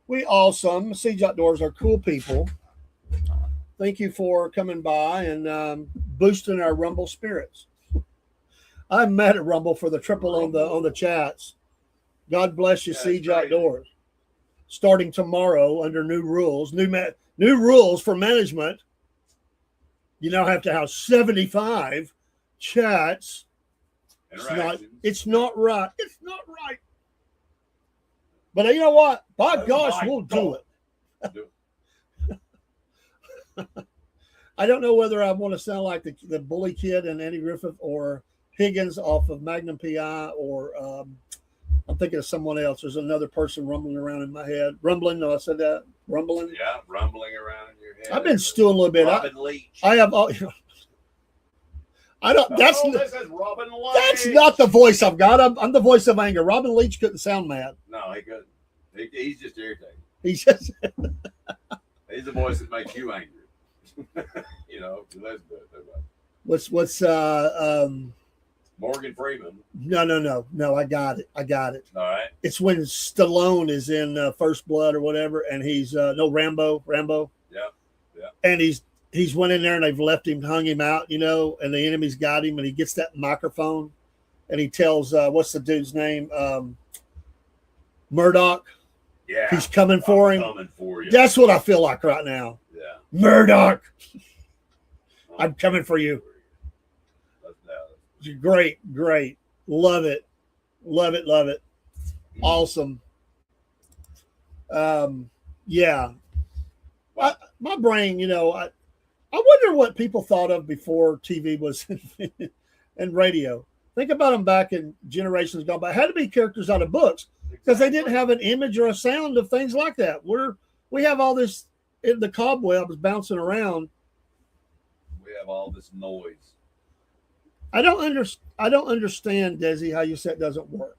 We awesome. Siege Outdoors are cool people. Thank you for coming by and boosting our Rumble spirits. I'm mad at Rumble for the triple on the chats. God bless you, Yeah, Siege it's crazy. Outdoors. Starting tomorrow under new rules, new rules for management. You now have to have 75 chats. Interactions. It's not right. It's not right. But you know what? By Oh gosh, my we'll do God. it. I don't know whether I want to sound like the bully kid and Andy Griffith or Higgins off of Magnum PI, or I'm thinking of someone else. There's another person rumbling around in my head. Rumbling, no, I said that. Rumbling. Yeah, rumbling around in your head. I've been stewing a little bit. Robin Leach. I have all. I don't. That's this is Robin Leach. that's not the voice I've got. I'm the voice of anger. Robin Leach couldn't sound mad. No, he couldn't. He's just irritated. He's just. He's the voice that makes you angry. You know, so that's good. What's Morgan Freeman. No. I got it. All right. It's when Stallone is in First Blood or whatever, and he's Rambo. Yeah. And he's went in there and they've left him, hung him out, and the enemy's got him, and he gets that microphone, and he tells what's the dude's name, Murdoch. Yeah. He's coming for him. Coming for you. That's what I feel like right now. Yeah. Murdoch, I'm coming for you. That's Great. Love it. Awesome. Yeah. My brain, I wonder what people thought of before TV was and radio. Think about them back in generations gone by. It had to be characters out of books because they didn't have an image or a sound of things like that. We have all this in the cobwebs bouncing around. We have all this noise. I don't understand, Desi, how you said it doesn't work.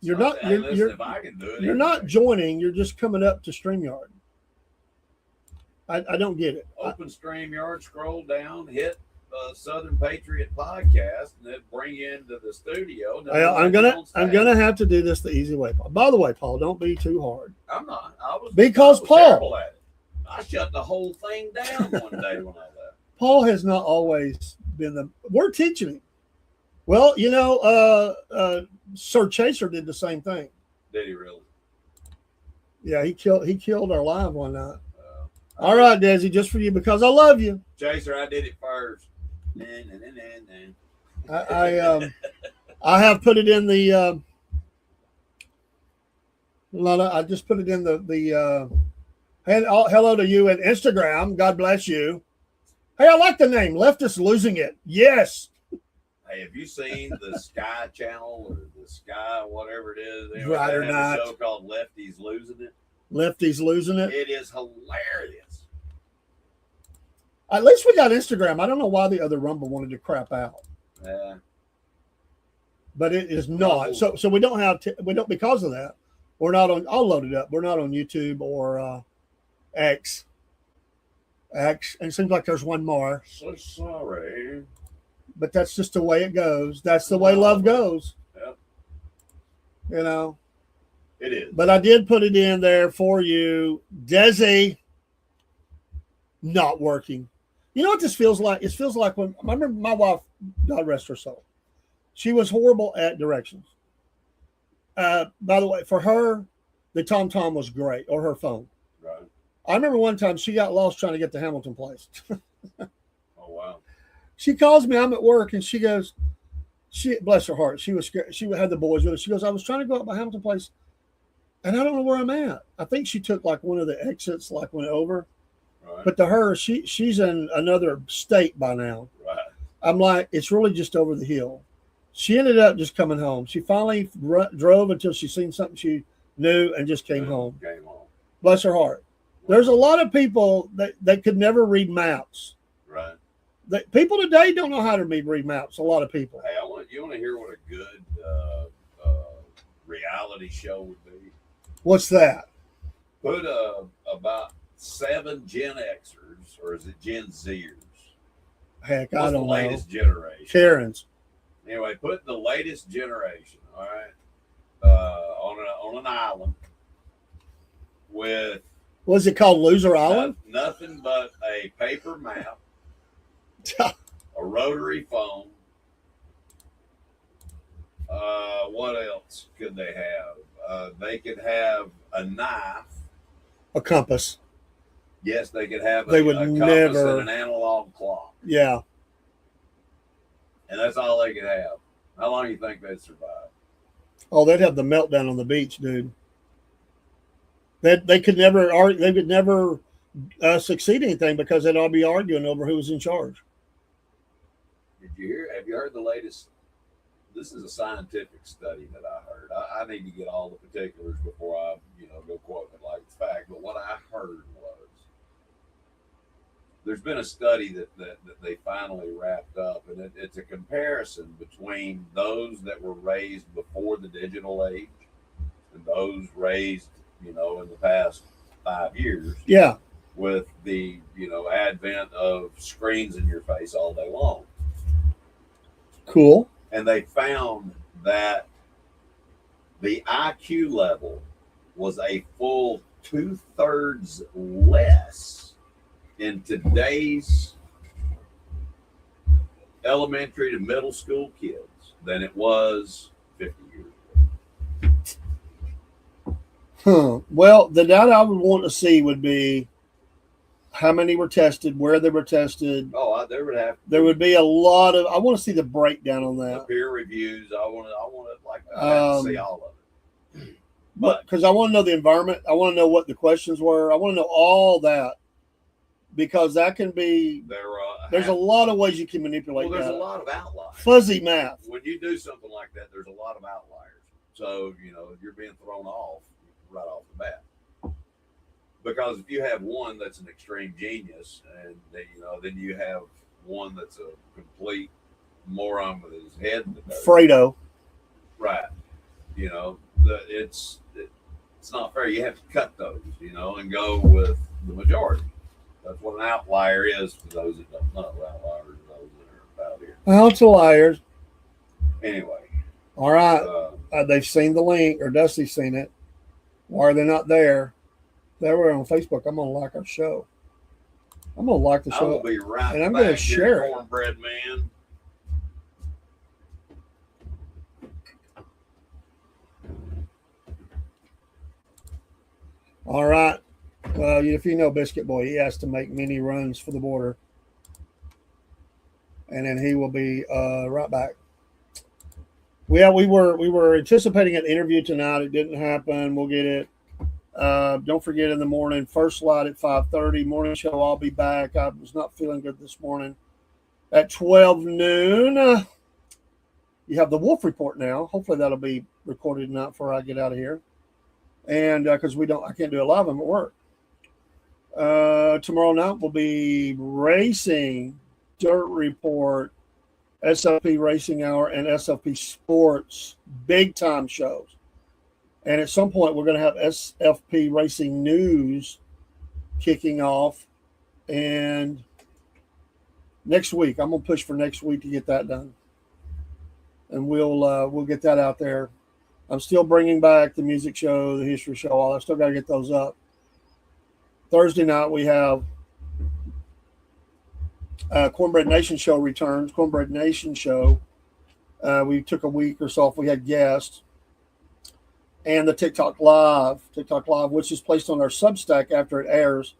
You're not. If I can do it, You're not joining. You're just coming up to StreamYard. I don't get it. Open StreamYard, scroll down, hit Southern Patriot Podcast, and then bring you into the studio. I'm gonna have to do this the easy way, Paul. By the way, Paul, don't be too hard. I'm not. I was Paul. terrible at it. I shut the whole thing down one day when I left. Paul has not always been we're teaching him. Well, Sir Chaser did the same thing. Did he really? Yeah, he killed our live one night. All right, Desi, just for you because I love you. Chaser, I did it first. I have put it in the. I just put it in the. Hello to you at Instagram. God bless you. Hey, I like the name. Leftist Losing It. Yes. Hey, have you seen the Sky Channel or the Sky, whatever it is? They Right or have not. a show called Lefties Losing It. Lefties Losing It. It is hilarious. At least we got Instagram. I don't know why the other Rumble wanted to crap out. Yeah. But it is not. So we don't have we don't because of that. We're not on. I'll load it up. We're not on YouTube or X. And it seems like there's one more. So sorry. But that's just the way it goes. That's the way love goes. Yep. It is. But I did put it in there for you. Desi not working. You know what this feels like? It feels like when I remember my wife, God rest her soul. She was horrible at directions. By the way, for her, the TomTom was great, or her phone. Right. I remember one time she got lost trying to get to Hamilton Place. Oh, wow. She calls me, I'm at work, and she goes, bless her heart, she was scared. She had the boys with her. She goes, I was trying to go up by Hamilton Place, and I don't know where I'm at. I think she took like one of the exits, like went over. Right. But to her, she's in another state by now. Right. I'm like, it's really just over the hill. She ended up just coming home. She finally drove until she seen something she knew and just came home. Bless her heart. There's a lot of people that could never read maps. Right. People today don't know how to read maps. A lot of people. Hey, you want to hear what a good reality show would be? What's that? Put about 7 Gen Xers, or is it Gen Zers? Heck, What's I don't the know. latest generation? Karens. Anyway, put the latest generation, all right, on an island with What's it called? Loser Island? nothing but a paper map, a rotary phone. What else could they have? They could have a knife. A compass. Yes, they could have They a would compass never- and an analog clock. Yeah. And that's all they could have. How long do you think they'd survive? Oh, they'd have the meltdown on the beach, dude. They could never succeed anything because they'd all be arguing over who was in charge. Have you heard the latest? This is a scientific study that I heard. I need to get all the particulars before I, go quote it like it's fact. But what I heard was there's been a study that they finally wrapped up, and it's a comparison between those that were raised before the digital age and those raised, in the past 5 years. Yeah. With the, advent of screens in your face all day long. Cool. And they found that the IQ level was a full 2/3 less in today's elementary to middle school kids than it was 50 years ago. Well, the data I would want to see would be how many were tested, where they were tested. Oh, there would have There would be a lot of. I want to see the breakdown on the that. peer reviews. I want to like I have to see all of it. But because I want to know the environment, I want to know what the questions were. I want to know all that because that can be. There's a lot of ways you can manipulate. Well, there's data. a lot of outliers. Fuzzy math. When you do something like that, there's a lot of outliers. So you're being thrown off right off the bat. Because if you have one that's an extreme genius, and then you have one that's a complete moron with his head in the dirt. Fredo. Right. It's not fair. You have to cut those, and go with the majority. That's what an outlier is for those that don't know. Outliers are those that are about here. Outliers. Anyway. All right. They've seen the link, or Dusty's seen it. Why are they not there? They were on Facebook. I'm gonna like our show. I'm gonna like the I show, will be right and I'm back gonna share here, it. Cornbread Man. All right. Well, if you know Biscuit Boy, he has to make many runs for the border, and then he will be right back. Yeah, we were anticipating an interview tonight. It didn't happen. We'll get it. Don't forget in the morning, first slide at 5:30. Morning show. I'll be back. I was not feeling good this morning. At 12 noon, you have the Wolf Report now. Hopefully that'll be recorded tonight before I get out of here. And because I can't do it live. I'm at work. Tomorrow night will be racing, Dirt Report, SLP Racing Hour, and SLP Sports big time shows. And at some point, we're going to have SFP Racing News kicking off. And next week, I'm going to push for next week to get that done. And we'll get that out there. I'm still bringing back the music show, the history show. I still got to get those up. Thursday night, we have Cornbread Nation show returns. Cornbread Nation show. We took a week or so off. We had guests. And the TikTok Live, which is placed on our Substack after it airs.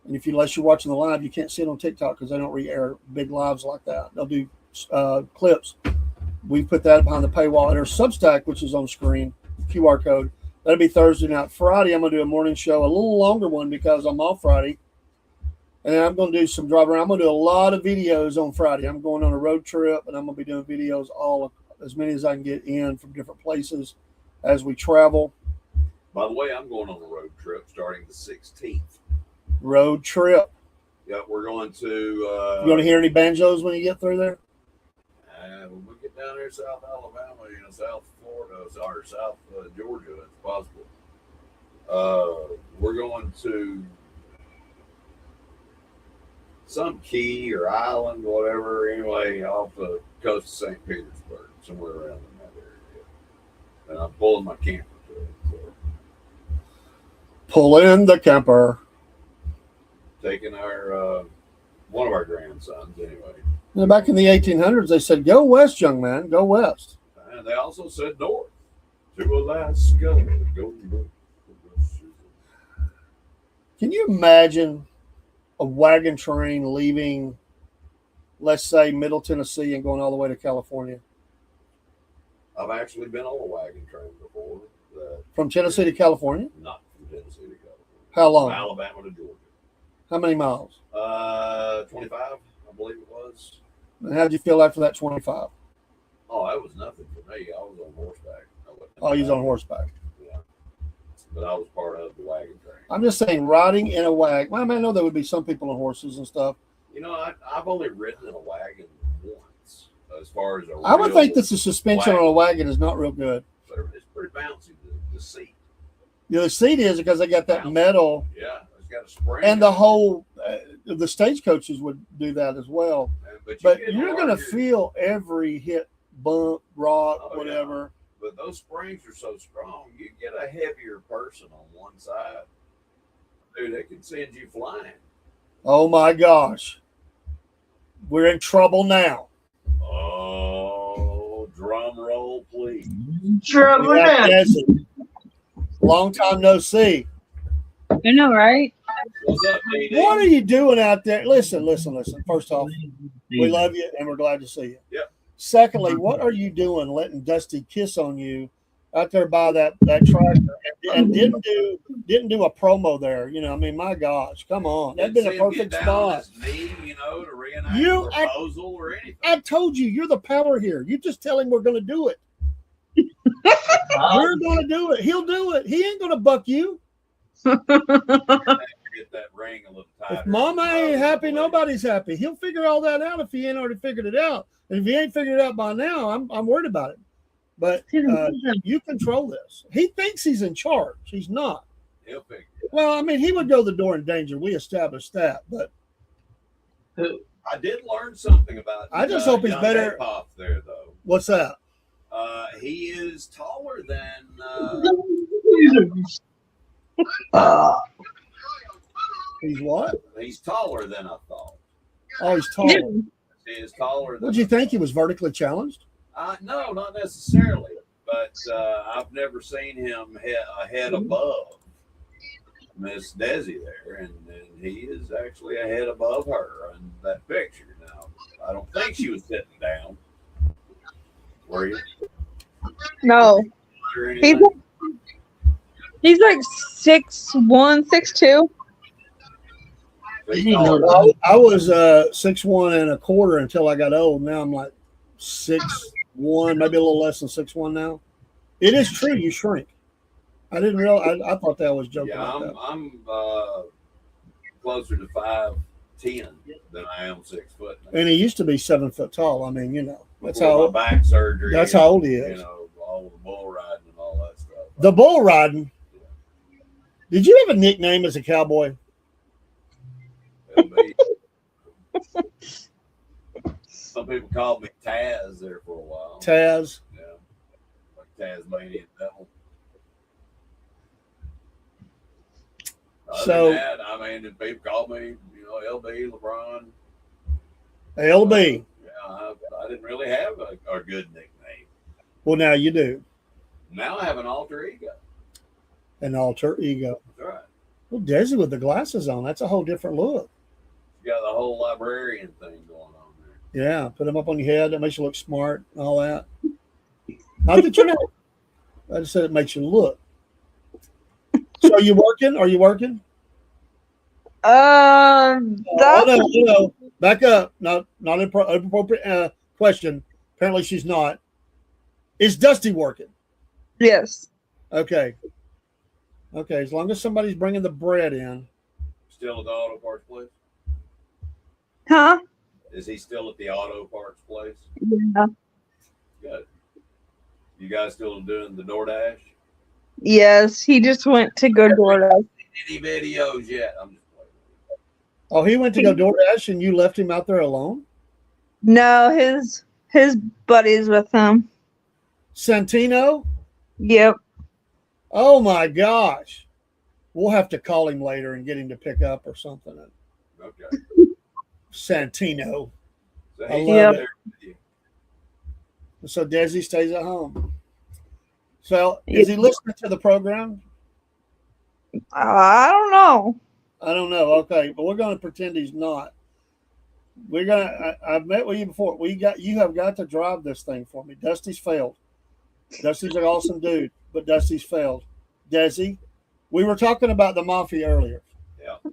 And unless you're watching the live, you can't see it on TikTok because they don't re-air big lives like that. They'll do clips. We put that behind the paywall. And our Substack, which is on screen, QR code, that'll be Thursday night. Friday, I'm going to do a morning show, a little longer one because I'm off Friday. And then I'm going to do some drive around. I'm going to do a lot of videos on Friday. I'm going on a road trip, and I'm going to be doing videos as many as I can get in from different places as we travel. By the way, I'm going on a road trip starting the 16th. Road trip. Yeah, we're going to. You going to hear any banjos when you get through there? When we get down there, South Alabama, South Florida, or South Georgia, it's possible. We're going to some key or island, whatever. Anyway, off the coast of St. Petersburg, somewhere around in that area. And I'm pulling my camper to it. So. Pull in the camper. Taking our one of our grandsons, anyway. Now, back in the 1800s, they said, "Go west, young man. Go west." And they also said north to Alaska. Go north. Can you imagine a wagon train leaving, let's say, Middle Tennessee and going all the way to California? I've actually been on a wagon train before. From Tennessee to California? Not from Tennessee to California. How long? From Alabama to Georgia. How many miles? 25, I believe it was. And how did you feel after that 25? Oh, that was nothing for me. I was on horseback. Oh, you was on horseback. Yeah. But I was part of the wagon train. I'm just saying, riding in a wagon. Well, I mean, I know there would be some people on horses and stuff. I've only ridden in a wagon once. As far as I would think that the suspension on a wagon is not real good. But it's pretty bouncy, the seat. The seat is because they got that metal. Yeah, it's got a spring. And the whole, the stagecoaches would do that as well. But get you're going to larger- feel every hit, bump, rock, Oh, yeah. whatever. But those springs are so strong, you get a heavier person on one side. Dude, they can send you flying. Oh my gosh. We're in trouble now. Oh, drum roll, please. Trouble We got now. Desi. Long time no see. I know, right? What's up, DD? What are you doing out there? Listen. First off, we love you and we're glad to see you. Yep. Secondly, what are you doing letting Dusty kiss on you out there by that tractor and didn't do a promo there? You know, I mean, my gosh, come on. That'd been a Didn't see him perfect get down on spot. his knee, you know, to reenact You- a proposal or anything. I told you, you're the power here. You just tell him we're going to do it. We're going to do it. He'll do it. He ain't going to buck you. Get that ring a little tighter. If Mama ain't happy, nobody's happy. He'll figure all that out if he ain't already figured it out. And if he ain't figured it out by now, I'm worried about it. But you control this. He thinks he's in charge. He's not. He'll figure it Well, I mean, he would go the door in danger. We established that. But out. I did learn something about. I just hope he's young better- Apoff there, though. what's that? He is taller than. He's what? He's taller than I thought. Oh, he's tall. He is taller than. Would you think he was vertically challenged? No, not necessarily. But I've never seen him a head above Miss Desi there, and he is actually a head above her in that picture. Now, I don't think she was sitting down. Were you? No. Or He's anything? he's like 6'1", 6'2". He's He taller. knows. Well, I was 6'1" and a quarter until I got old. Now I'm like 6'1", maybe a little less than 6'1" now. It is true, you shrink. I didn't realize. I thought that was joking. Yeah, about that. I'm closer to 5'10" than I am 6 foot. now. And he used to be 7 foot tall. I mean, you know, that's Before how my back surgery. that's and, how old he You is. know, all the bull riding and all that stuff. The bull riding. Did you have a nickname as a cowboy? LB. Some people called me Taz there for a while. Taz. Yeah, like Tasmanian Devil. Other So- than that, I mean, if people call me, you know, LB, LeBron. LB. Yeah, I didn't really have a good nickname. Well, now you do. Now I have an alter ego. An alter ego. That's right. Well, Desi with the glasses on. That's a whole different look. You got the whole librarian thing going on there. Yeah, put them up on your head. That makes you look smart. And all that. Not that you're not. I just said it makes you look. So are you working? Are you working? That's No. Back up. Not inappropriate question. Apparently she's not. Is Dusty working? yes. Okay. Okay. As long as somebody's bringing the bread in. Still at the auto parts place? Huh? Is he still at the auto parts place? Yeah. Good. You guys still doing the DoorDash? Yes. He just went to go DoorDash. Any videos yet? I'm just playing. Oh, he went to go DoorDash and you left him out there alone? No, his buddies with him. Santino? Yep. Oh my gosh. We'll have to call him later and get him to pick up or something. Okay. Santino. So I he's love there with you. So Desi stays at home. So is he listening to the program? I don't know. I don't know. Okay, but we're going to pretend he's not. We're gonna. I've met with you before. You have got to drive this thing for me. Dusty's failed. Dusty's an awesome dude, but Dusty's failed. Desi, we were talking about the mafia earlier.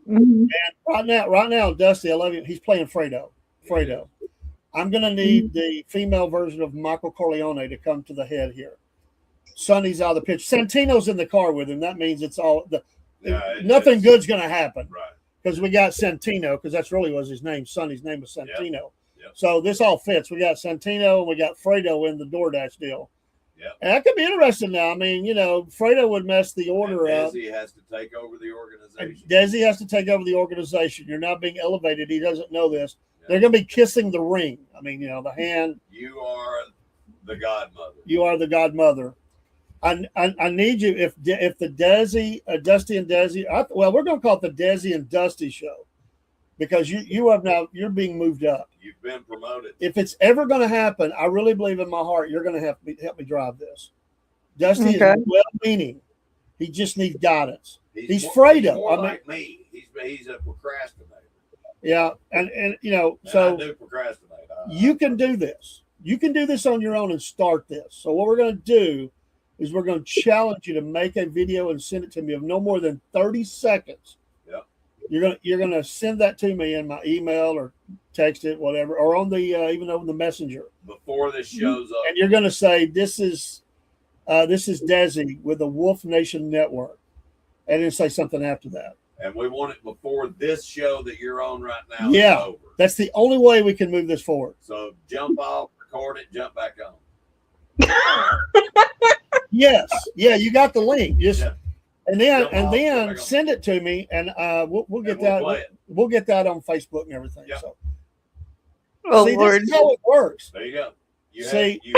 Mhm. And right now, Dusty, I love you. He's playing Fredo. I'm gonna need the female version of Michael Corleone to come to the head here. Sonny's out of the pitch. Santino's in the car with him. That means it's all nothing it's- good's gonna happen. Right. Because we got Santino, because that's really was his name. Sonny's name was Santino. Yep. So this all fits. We got Santino and we got Fredo in the DoorDash deal. Yep. And that could be interesting now. I mean, you know, Fredo would mess the order And up. Desi has to take over the And organization. Desi has to take over the organization. You're not being elevated. He doesn't know this. They're going to be kissing the ring. I mean, the hand. You are the godmother. You are the godmother. I need you if the Desi, Dusty and Desi. We're going to call it the Desi and Dusty show because you're being moved up. You've been promoted. If it's ever going to happen, I really believe in my heart you're going to have to help me drive this. Dusty is well-meaning. He just needs guidance. He's Fredo. More like me. He's a procrastinator. Yeah, and so I do procrastinate. You can do this. You can do this on your own and start this. So what we're going to do is we're going to challenge you to make a video and send it to me of no more than 30 seconds. Yep. You're gonna send that to me in my email or text it, whatever, or on the even over the messenger before this shows up. And you're going to say this is Desi with the Wolf Nation Network, and then say something after that. And we want it before this show that you're on right now is over. That's the only way we can move this forward. So jump off, record it, jump back on. Yes. Yeah, you got the link. And then off, send it to me, and we'll get that. We'll get that on Facebook and everything. Yep. So, Lord, this is how it works. There you go. You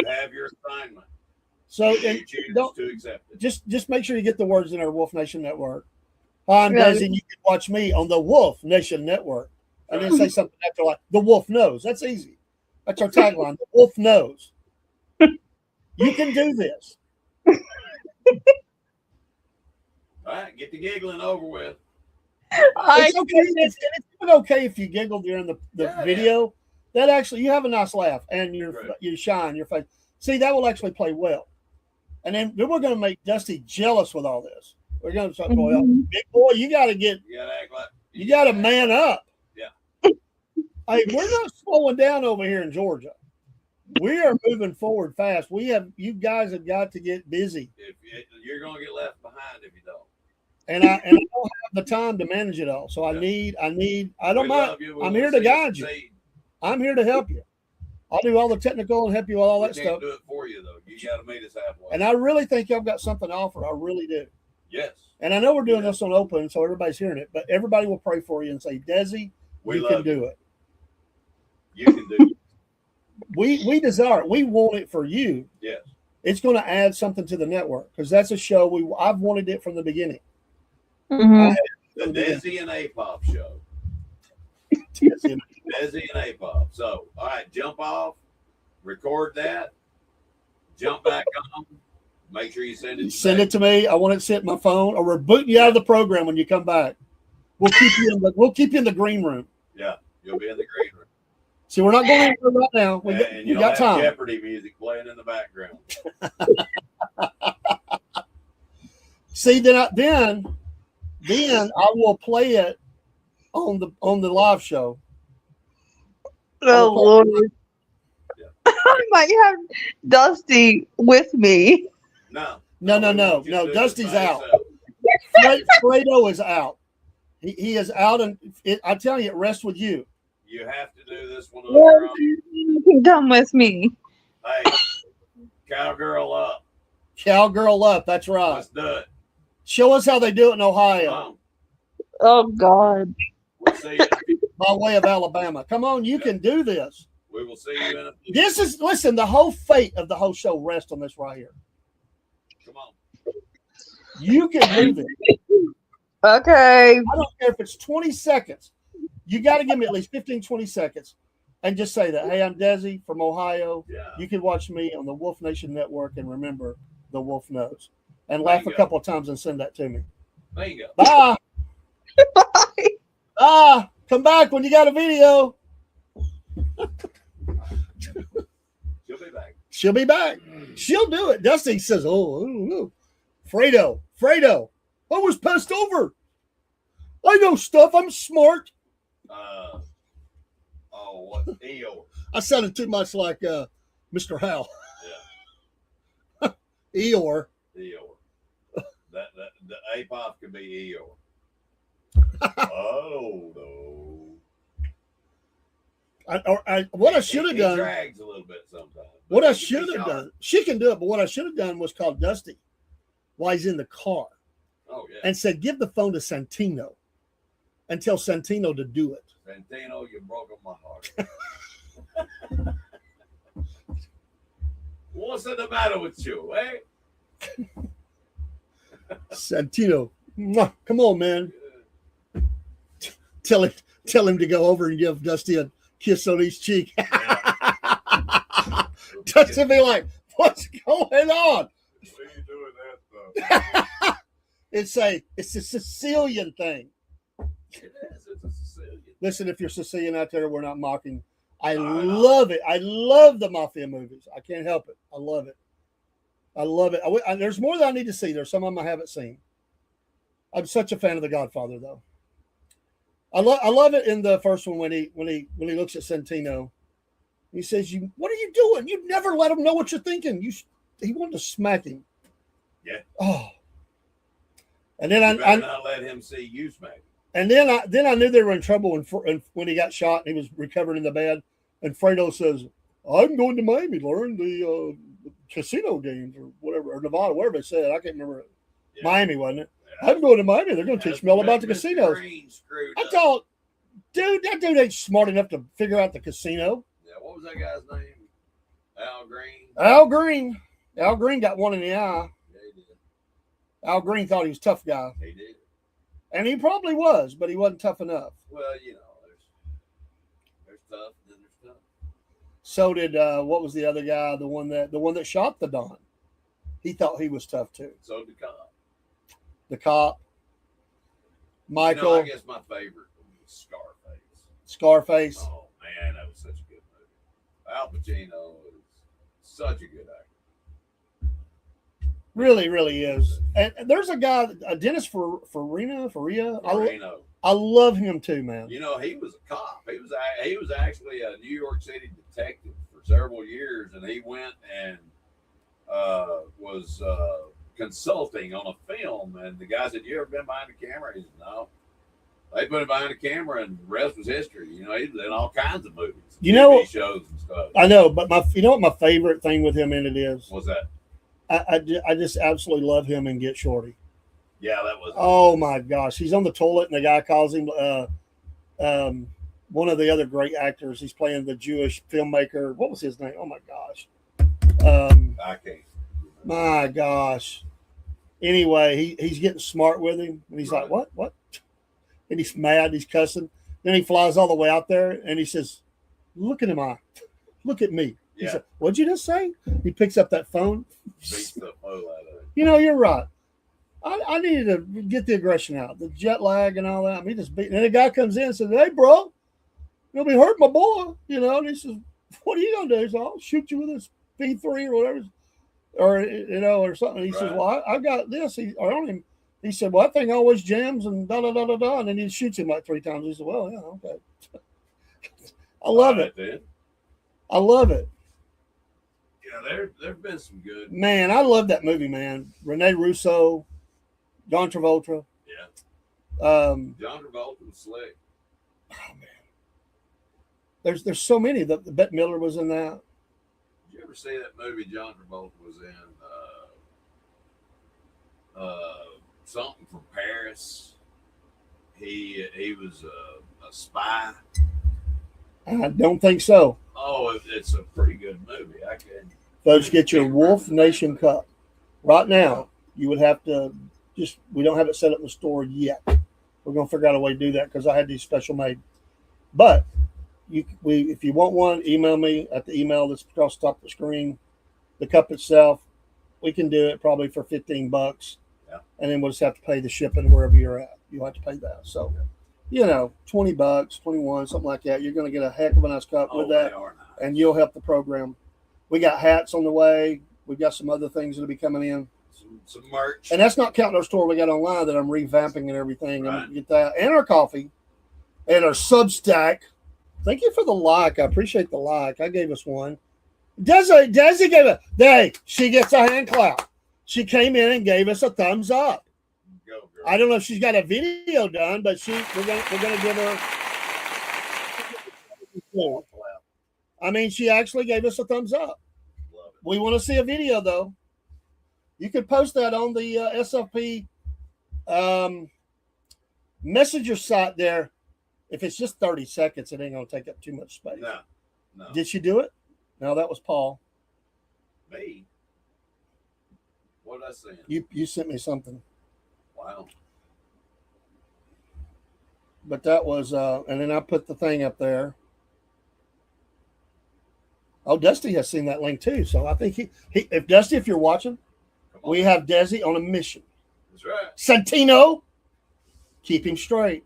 have your assignment. So you choose to accept it. Just make sure you get the words in our Wolf Nation Network. Hi, I'm Desi, and you can watch me on the Wolf Nation Network, and then say something after like the Wolf knows. That's easy. That's our tagline. The Wolf knows. You can do this. All right, get the giggling over with. It's okay. It's even okay if you giggle during the video. Yeah. That actually, you have a nice laugh and you shine your face. See, that will actually play well. And then we're going to make Dusty jealous with all this. We're going to start going, big boy, you got to act like you got to man up. Yeah. Hey, we're not slowing down over here in Georgia. We are moving forward fast. You guys have got to get busy. You're going to get left behind if you don't. And I don't have the time to manage it all. So I don't mind. I'm here to guide you. I'm here to help you. I'll do all the technical and help you with all that stuff. Do it for you though. You got to meet us halfway. And I really think y'all got something to offer. I really do. Yes. And I know we're doing this on open, so everybody's hearing it. But everybody will pray for you and say, Desi, you can do it. You can do it. We desire it. We want it for you. Yes. It's going to add something to the network because that's a show I've wanted it from the beginning. Mm-hmm. The Desi and A-Pop show. Desi and A-Pop. So, all right, jump off, record that, jump back on. Make sure you send it. Send it to me. I want it sent my phone, or we're booting you out of the program when you come back. We'll keep you in the green room. Yeah, you'll be in the green room. See, we're not going anywhere right now. We got time. Jeopardy music playing in the background. See, then I will play it on the live show. Oh Lord! Yeah. I might have Dusty with me. No. Dusty's out. Fredo is out. He is out, and I tell you, it rests with you. You have to do this one on your own. You can come with me. Hey, cowgirl up. Cowgirl up. That's right. Let's do it. Show us how they do it in Ohio. Oh God. We'll see you. By way of Alabama. Come on, you can do this. We will see you in a few. Listen, the whole fate of the whole show rests on this right here. Come on. You can do this. Okay. I don't care if it's 20 seconds. You got to give me at least 15, 20 seconds and just say that, hey, I'm Desi from Ohio. Yeah. You can watch me on the Wolf Nation Network and remember the Wolf knows. And laugh a couple of times and send that to me. There you go. Bye. Bye. Come back when you got a video. She'll be back. She'll do it. Dusty says, oh, I don't know. Fredo, I was passed over. I know stuff. I'm smart. What? Eeyore. I sounded too much like Mr. Hal. Yeah. Eeyore. The A-Pop could be Eeyore. Oh no. What I should have done. Drags a little bit sometimes. What I should have done. She can do it, but what I should have done was called Dusty while he's in the car. Oh yeah. And said, give the phone to Santino and tell Santino to do it. Santino, you broke my heart. What's the matter with you, eh? Santino, mwah, come on, man. Tell him to go over and give Dusty a kiss on his cheek. Dusty be like, what's going on? What are you doing that stuff? It's a Sicilian thing. It is. It's a Sicilian. Listen, if you're Sicilian out there, we're not mocking. I No, love it. I love the mafia movies. I can't help it. I love it. I love it. There's more that I need to see. There's some of them I haven't seen. I'm such a fan of The Godfather, though. I love it in the first one when he looks at Santino. He says, what are you doing? You never let him know what you're thinking. He wanted to smack him. Yeah. Oh. And then You I better not let him see you smack him. and then I knew they were in trouble when he got shot and he was recovering in the bed. And Fredo says, I'm going to Miami to learn the casino games or whatever, or Nevada, wherever it said. I can't remember. Yeah. Miami, wasn't it? Yeah. I'm going to Miami. They're going to teach me all about the Mr. casinos. Green screwed I up. thought, dude, that dude ain't smart enough to figure out the casino. Yeah, what was that guy's name? Al Green. Al Green. Al Green got one in the eye. Yeah, he did. Al Green thought he was a tough guy. He did. And he probably was, but he wasn't tough enough. Well, you know, there's tough and then there's tough. So did what was the other guy, the one that shot the Don. He thought he was tough too. So did Cobb. The cop. Michael, You know, I guess my favorite was Scarface. Scarface. Oh man, that was such a good movie. Al Pacino is such a good actor. Really, really is. And there's a guy, Dennis Farina. Marino. I love him too, man. You know, he was a cop. He was actually a New York City detective for several years, and he went and was consulting on a film. And the guy said, "You ever been behind the camera?" He said, "No." They put him behind the camera, and the rest was history. You know, he's in all kinds of movies, You know- TV shows and stuff. I know, but you know what my favorite thing with him in it is? What's that? I just absolutely love him and Get Shorty. Yeah, that was. Oh my gosh, he's on the toilet and the guy calls him one of the other great actors. He's playing the Jewish filmmaker. What was his name? Oh my gosh. I can't. My gosh. Anyway, he's getting smart with him and he's like, Right. what? And he's mad, he's cussing. Then he flies all the way out there and he says, look at him, look at me. He Yeah. said, what'd you just say? He picks up that phone. Beats the hell out of it. You know, you're right. I needed to get the aggression out, the jet lag and all that. I mean, just beat. And then a guy comes in and says, "Hey, bro, you'll be hurting my boy." You know, and he says, "What are you gonna do?" He says, "I'll shoot you with this P3 or whatever, or you know, or something." He says, Right. "Well, I got this." He said, "Well, that thing always jams and da da da da da." And then he shoots him like 3 times. He said, "Well, yeah, okay." I love it. Then. I love it, Yeah, there've been some good. man. I love that movie, man. Rene Russo, John Travolta. Yeah, Um, John Travolta was slick. oh man, there's so many. The Bette Miller was in that. Did you ever see that movie John Travolta was in? Something from Paris. He was a spy. I don't think so. Oh, it's a pretty good movie. I can. Folks, get your Wolf Nation cup right now. You would have to we don't have it set up in the store yet. We're gonna figure out a way to do that because I had these special made. But if you want one, email me at the email that's across the top of the screen. The cup itself, we can do it probably for $15. Yeah. And then we'll just have to pay the shipping wherever you're at. You'll have to pay that. So, you know, $20, 21, something like that. You're gonna get a heck of a nice cup with that. They are nice. And you'll help the program. We got hats on the way. We've got some other things that'll be coming in. Some merch. And that's not counting our store we got online that I'm revamping and everything. Right. And get that. And our coffee. And our Substack. Thank you for the like. I appreciate the like. I gave us one. Desi gave it. Hey, she gets a hand clap. She came in and gave us a thumbs up. Go, girl. I don't know if she's got a video done, but we're gonna give her. I mean, she actually gave us a thumbs up. Love it. We want to see a video though. You could post that on the SFP messenger site there, If it's just 30 seconds, it ain't gonna take up too much space. No, no. Did she do it? No, that was Paul. Me? What did I send? You sent me something, Wow. but that was and then I put the thing up there. Oh, Dusty has seen that link too. So I think he if Dusty, if you're watching, Come on. we have Desi on a mission. That's right. Santino, keep him straight.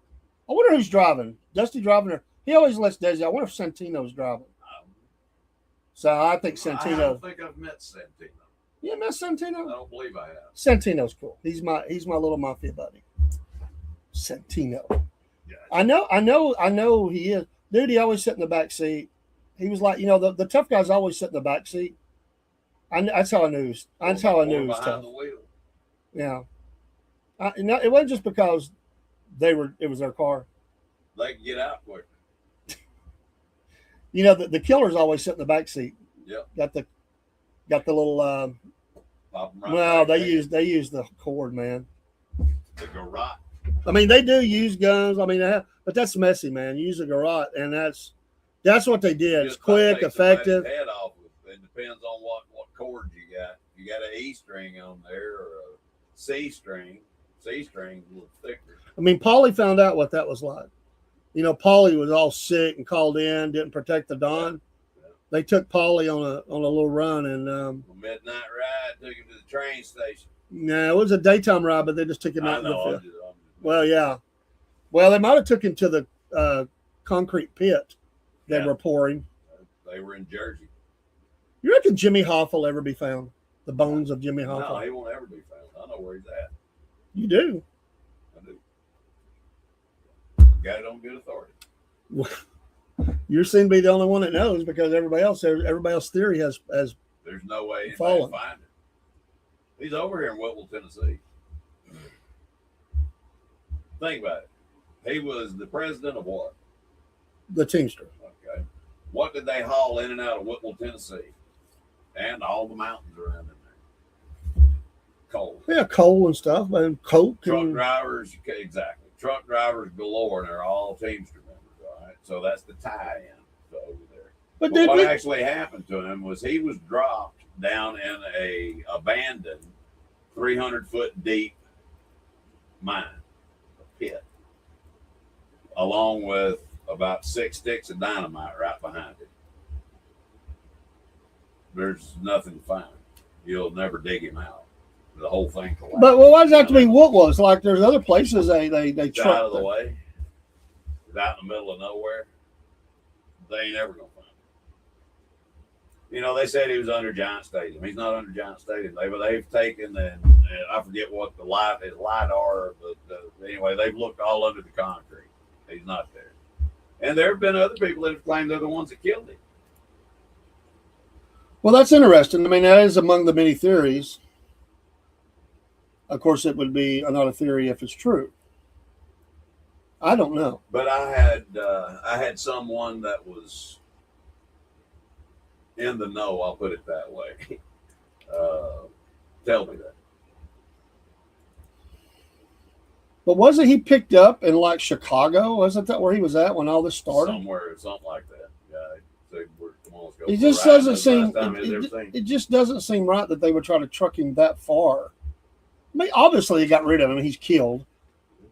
I wonder who's driving. Dusty driving her. He always lets Desi. I wonder if Santino's driving. So I think I Santino. don't think I've met Santino. Yeah, met I Santino. don't believe I have. Santino's cool. He's my little mafia buddy. Santino. Yeah. I know he is. Dude, he always sit in the back seat. He was like, the tough guys always sit in the back seat. That's how I knew. That's how I knew he was behind tough. the wheel. Yeah. It wasn't just because it was their car. They can get out quicker. The killers always sit in the back seat. Yep. Got the little Pop 'em right well, back they there. use the cord, man. The garage. I mean, they do use guns. I mean, but that's messy, man. You use a garrote, and that's what they did. It's Just quick, take somebody's effective. Head off. It depends on what cord you got. You got an E string on there or a C string. C string's a little thicker. I mean, Paulie found out what that was like. Paulie was all sick and called in, didn't protect the Don. Yeah. They took Paulie on a little run, and A midnight ride took him to the train station. it was a daytime ride, but they just took him I out in the know. field. I'm just- Well, yeah. Well, they might have took him to the concrete pit they Yeah. were pouring. They were in Jersey. You reckon Jimmy Hoffa will ever be found? The bones of Jimmy No, Hoffa? he won't ever be found. I know where he's at. You do. I do. Got it on good authority. You seem to be the only one that knows because everybody else's theory has There's no way anybody Fallen. can find him. He's over here in Whitwell, Tennessee. Think about it. He was the president of what? the Teamster. Okay. What did they haul in and out of Whitwell, Tennessee? And all the mountains around in there. Coal. Yeah, coal and stuff, and coke. Truck And, drivers, exactly. Truck drivers galore, and they're all Teamster members, all right? So that's the tie-in to over there. but But did what we? actually happened to him was he was dropped down in a abandoned 300-foot deep mine, a pit, along with about 6 sticks of dynamite right behind it. There's nothing to find. You'll never dig him out. The whole thing collapsed. But why does that have to be Woodwell? It's like there's other places they It's truck. out of the way. It's out in the middle of nowhere. They ain't ever gonna find him. They said he was under Giant Stadium. He's not under Giant Stadium. They've taken and I forget what the LiDAR, but anyway, they've looked all under the concrete. He's not there. And there have been other people that have claimed they're the ones that killed him. Well, that's interesting. I mean, that is among the many theories. Of course, it would be not a theory if it's true. I don't know. But I had someone that was in the know. I'll put it that way. Tell me that. But wasn't he picked up in like Chicago? Wasn't that where he was at when all this started? Somewhere, something like that. Yeah, say, come on, let's go It for just a ride. doesn't That's the seem. last time he's ever seen. It just doesn't seem right that they would try to truck him that far. I mean, obviously they got rid of him; he's killed.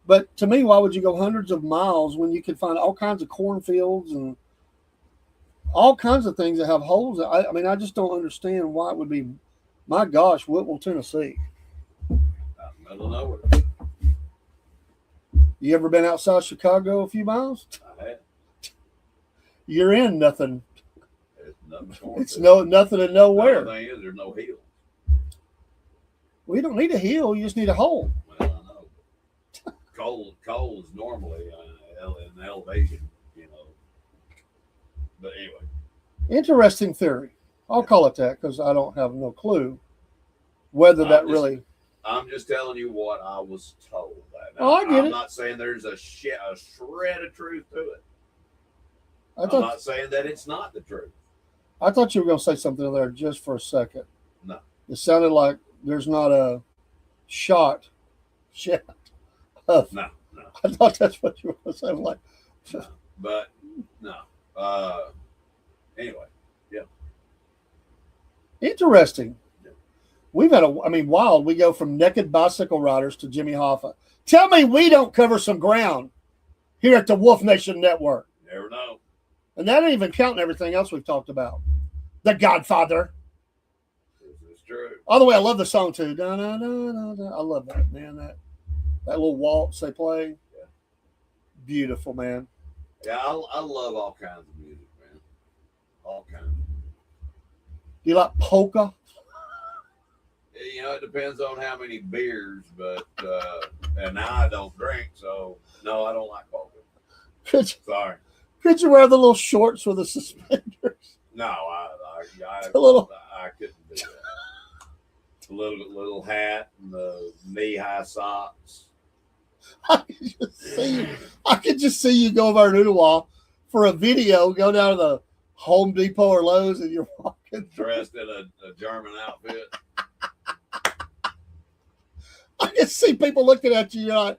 But to me, why would you go hundreds of miles when you could find all kinds of cornfields and all kinds of things that have holes? I mean, I just don't understand why it would be. My gosh, Whitwell, Tennessee. Out in the middle of nowhere. You ever been outside Chicago a few miles? I had. You're in nothing. There's nothing going It's to. nothing and The nowhere. other thing is, there's no hill. We don't need a hill. You just need a hole. Well, I know. Coal is normally an elevation, But anyway, Interesting theory. I'll call it that because I don't have no clue whether that really. I'm just telling you what I was told. Oh, I get I'm it. not saying there's a shred of truth to it. I I'm thought not saying that it's not the truth. I thought you were going to say something there just for a second. No. It sounded like there's not a shot. Of, No. I thought that's what you were going to say. I'm like, But no. Anyway, Interesting. We've had wild. We go from naked bicycle riders to Jimmy Hoffa. Tell me we don't cover some ground here at the Wolf Nation Network. never know. And that ain't even counting everything else we've talked about. The Godfather. This is true. All the way, I love the song too. Da, da, da, da, da. I love that, man. That little waltz they play. Yeah. Beautiful, man. Yeah, I love all kinds of music, man. All kinds. Do you like polka? You know, it depends on how many beers, but and now I don't drink, so no, I don't like polka. Sorry. Could you wear the little shorts with the suspenders? No, I A little. I couldn't do that. The little hat and the knee-high socks. I could just see you go over to Ottawa for a video, go down to the Home Depot or Lowe's, and you're walking Dressed in a German outfit. I can see people looking at you, and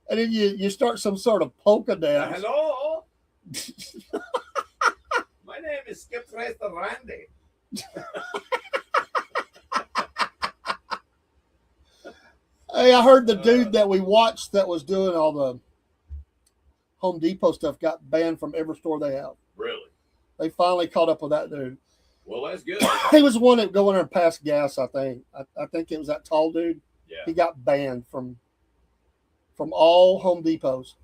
then you start some sort of polka dance. Hello. My name is Skip Racer Randy. Hey, I heard the dude that we watched that was doing all the Home Depot stuff got banned from every store they have. Really? They finally caught up with that dude. Well, that's good. He was the one that go in there and pass gas, I think. I think it was that tall dude. Yeah. He got banned from all Home Depots.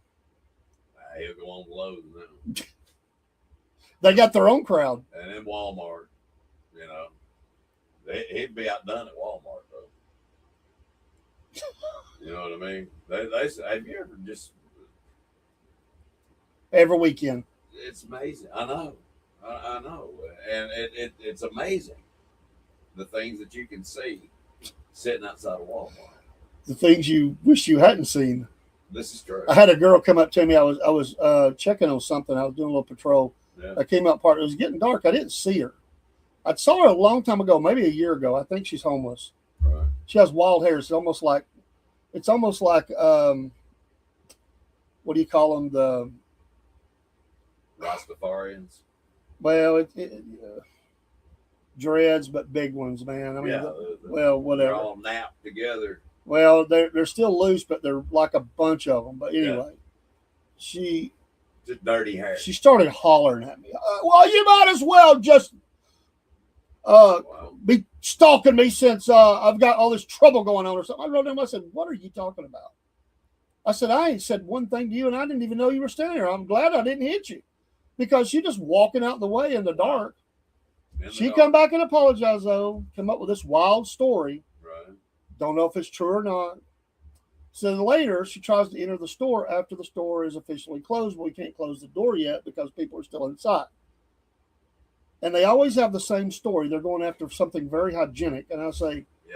He'll go on Lowe's now. They got their own crowd. And in Walmart, you know, he'd be outdone at Walmart, though. You know what I mean? They say, have you ever just? Every weekend. It's amazing. I know, I know, and it's amazing the things that you can see sitting outside of Walmart. The things you wish you hadn't seen. This is true. I had a girl come up to me. I was checking on something. I was doing a little patrol. Yeah. I came up part. It was getting dark. I didn't see her. I saw her a long time ago, maybe a year ago. I think she's homeless. Right. She has wild hair. It's almost like what do you call them? The Rastafarians. well, dreads, but big ones, man. I mean, Yeah. well, They're whatever. all napped together. Well, they're still loose, but they're like a bunch of them. But anyway, she Just dirty hair. started hollering at me. Well, you might as well just Wow. be stalking me since I've got all this trouble going on or something. I wrote him. I said, "What are you talking about?" I said, "I ain't said one thing to you, and I didn't even know you were standing there. I'm glad I didn't hit you because you're just walking out the way in the dark." In the She dark. come back and apologized though. Come up with this wild story. Right. Don't know if it's true or not. So later, she tries to enter the store after the store is officially closed, but we can't close the door yet because people are still inside. And they always have the same story. They're going after something very hygienic. And I say, Yeah.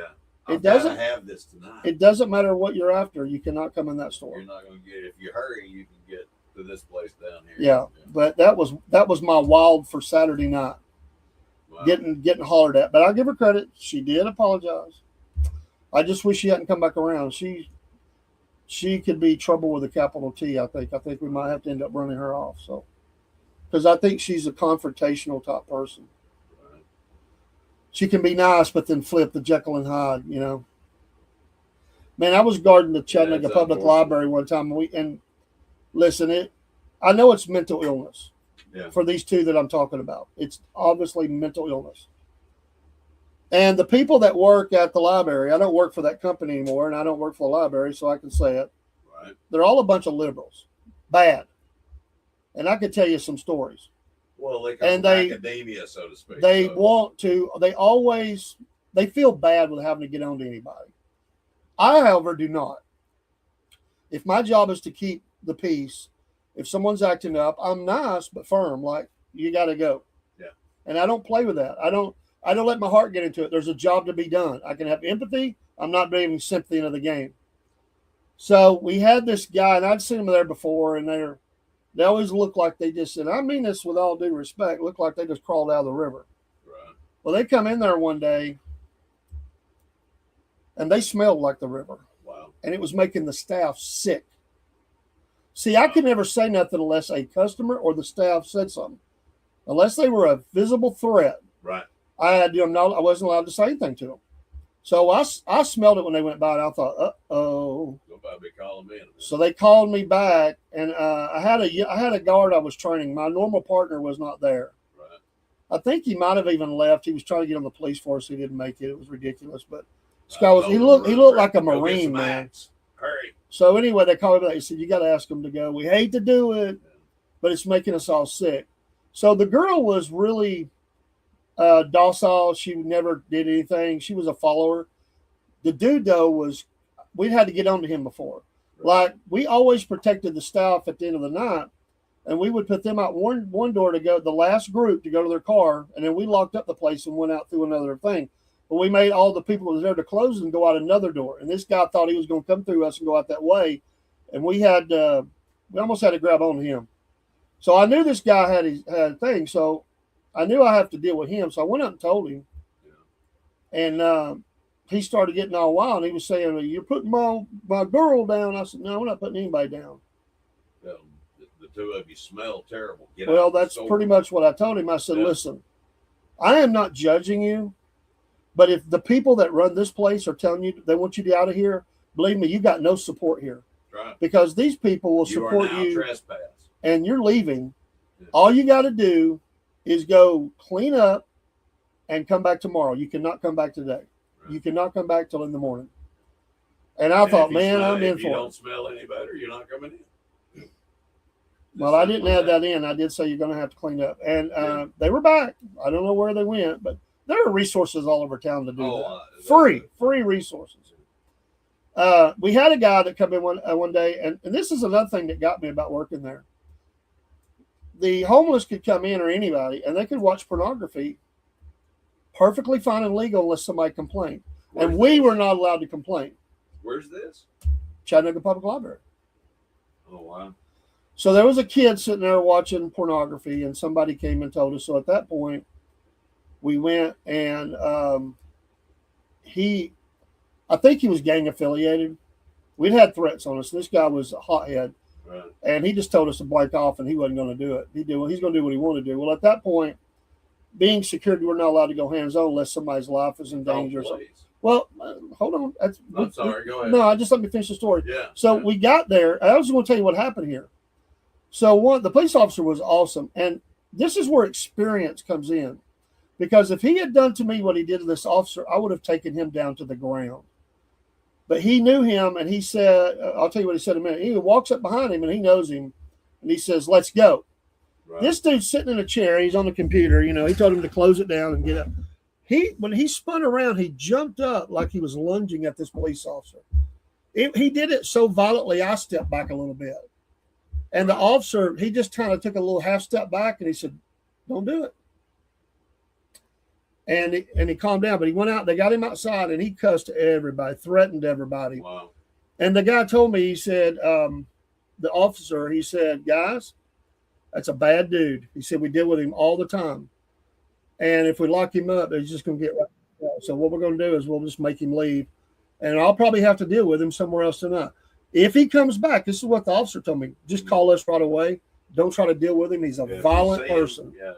It I've gotta doesn't- have this tonight. it doesn't matter what you're after. You cannot come in that store. You're not going to get it. If you hurry, you can get to this place down here. Yeah. But that was my wild for Saturday night, Wow. getting hollered at. But I'll give her credit. She did apologize. I just wish she hadn't come back around. She could be trouble with a capital T, I think. I think we might have to end up running her off. So, because I think she's a confrontational type person. Right. She can be nice, but then flip the Jekyll and Hyde, you know. Man, I was guarding the Chattanooga it's Public unfortunate. Library one time, and listen, I know it's mental illness Yeah. for these two that I'm talking about. It's obviously mental illness. And the people that work at the library, I don't work for that company anymore, and I don't work for the library, so I can say it. Right. They're all a bunch of liberals, bad. And I could tell you some stories. Well, they come And from they- academia, so to speak. They so. they feel bad with having to get on to anybody. I, however, do not. If my job is to keep the peace, if someone's acting up, I'm nice but firm. Like, you got to go. Yeah. And I don't play with that. I don't let my heart get into it. There's a job to be done. I can have empathy. I'm not bringing sympathy into the game. So we had this guy, and I'd seen him there before, and they always look like they just, and I mean this with all due respect, look like they just crawled out of the river. Right. Well, they come in there one day, and they smelled like the river, Wow. and it was making the staff sick. See, I could never say nothing unless a customer or the staff said something. Unless they were a visible threat, Right. I wasn't allowed to say anything to them. So I smelled it when they went by, and I thought, uh-oh. Nobody be calling me in a minute. So they called me back, and I had a guard I was training. My normal partner was not there. Right. I think he might have even left. He was trying to get on the police force. He didn't make it. It was ridiculous. But this guy he looked like a Go get Marine, some man. axe. Hurry. So anyway, they called me back. They said, you got to ask him to go. We hate to do it, but it's making us all sick. So the girl was really docile. She never did anything. She was a follower. The dude, though, we'd had to get on to him before. Like, we always protected the staff at the end of the night, and we would put them out one door to go, the last group to go to their car, and then we locked up the place and went out through another thing. But we made all the people who was there to close and go out another door. And this guy thought he was going to come through us and go out that way, and we almost had to grab on to him. So I knew this guy had a thing, so I knew I have to deal with him. So I went up and told him, and he started getting all wild. He was saying, "You're putting my girl down." I said, "No, we're not putting anybody down." The two of you smell terrible. Get Well, out the that's store. pretty much what I told him. I said, Yeah. "Listen, I am not judging you, but if the people that run this place are telling you they want you out of here, believe me, you got no support here, Right. because these people will You are support now you, trespass. and you're leaving. Yeah. All you got to do is go clean up and come back tomorrow. You cannot come back today. Right. You cannot come back till in the morning." And I And thought, if you man, smell- I'm in if you for don't it. smell any better, you're not coming in. Well, I didn't add that in. I did say you're going to have to clean up. And they were back. I don't know where they went, but there are resources all over town to do that. Free resources. We had a guy that come in one day, and this is another thing that got me about working there. The homeless could come in, or anybody, and they could watch pornography perfectly fine and legal unless somebody complained. Where's And we this? were not allowed to complain. Where's this? Chattanooga Public Library. Oh, wow. So there was a kid sitting there watching pornography, and somebody came and told us. So at that point, we went, and I think he was gang affiliated. We'd had threats on us. This guy was a hothead, Right. and he just told us to blank off, and he wasn't going to do it. He's going to do what he wanted to do. Well, at that point, being security, we're not allowed to go hands-on unless somebody's life is in danger. Oh, please. Well, hold on. I'm sorry. Go ahead. No, just let me finish the story. Yeah. So yeah. we got there. I was going to tell you what happened here. So the police officer was awesome, and this is where experience comes in, because if he had done to me what he did to this officer, I would have taken him down to the ground. But he knew him, and he said, "I'll tell you what he said in a minute." He walks up behind him, and he knows him, and he says, "Let's go." Right. This dude's sitting in a chair. He's on the computer. He told him to close it down and get up. When he spun around, he jumped up like he was lunging at this police officer. He did it so violently, I stepped back a little bit. And the officer, he just kind of took a little half step back, and he said, "Don't do it." And he calmed down, but he went out. They got him outside, and he cussed everybody, threatened everybody. Wow. And the guy told me, he said, the officer, he said, "Guys, that's a bad dude." He said, "We deal with him all the time. And if we lock him up, he's just going to get right out. So what we're going to do is we'll just make him leave. And I'll probably have to deal with him somewhere else tonight. If he comes back," this is what the officer told me, "just call us right away. Don't try to deal with him. He's a Yeah, if you violent see him, person." Yeah.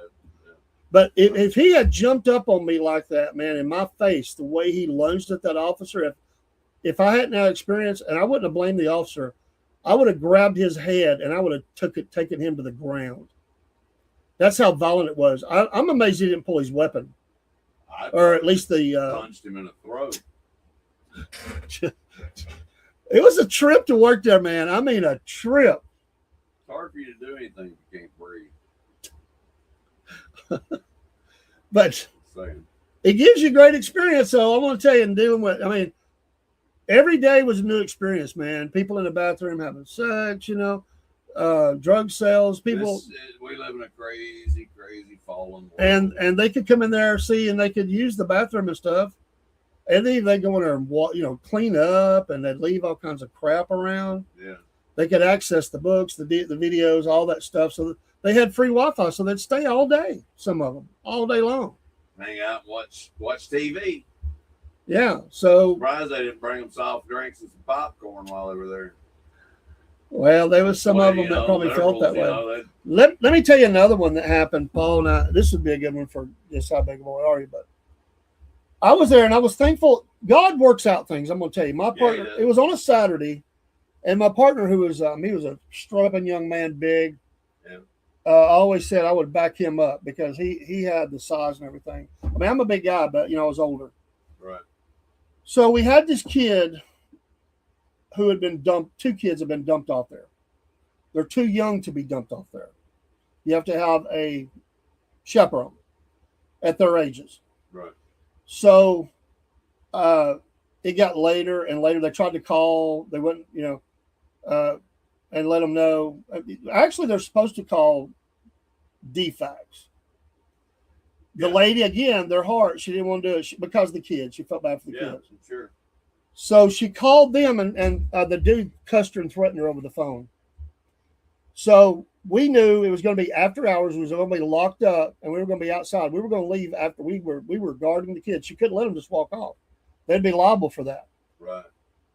But if he had jumped up on me like that, man, in my face, the way he lunged at that officer, if I hadn't had experience, and I wouldn't have blamed the officer, I would have grabbed his head and I would have taken him to the ground. That's how violent it was. I'm amazed he didn't pull his weapon, or at least the. Punched him in the throat. It was a trip to work there, man. I mean, a trip. It's hard for you to do anything if you can't breathe. But Saying. it gives you great experience. So I want to tell you, in dealing with, every day was a new experience, man. People in the bathroom having sex, drug sales, people, We live in a crazy, crazy fallen world. and they could come in there, and they could use the bathroom and stuff. And then they go in there and clean up, and they'd leave all kinds of crap around. Yeah. They could access the books, the videos, all that stuff. So they had free Wi-Fi, so they'd stay all day. Some of them all day long. Hang out, watch TV. Yeah. So Surprised they didn't bring them soft drinks and some popcorn while they were there. Well, there was some Well, of them you that know, probably felt that liberals, way. you know, Let me tell you another one that happened, Paul. Now, this would be a good one for just how big a boy are you? But I was there and I was thankful. God works out things. I'm going to tell you. My he partner, does. it was on a Saturday, and my partner, who was he was a strapping young man, big. Yeah. I always said I would back him up because he had the size and everything. I mean, I'm a big guy, but I was older. Right. So we had this kid who had been dumped. Two kids have been dumped off there. They're too young to be dumped off there. You have to have a chaperone at their ages. Right. So it got later and later. They tried to call. They wouldn't, and let them know. Actually, they're supposed to call DFACS. The Yeah. lady, again, their heart, she didn't want to do it because of the kids. She felt bad for the Yeah. kids. Sure. So she called them, and the dude cussed her and threatened her over the phone. So we knew it was going to be after hours. We was going to be locked up, and we were going to be outside. We were going to leave after we were guarding the kids. She couldn't let them just walk off. They'd be liable for that. Right.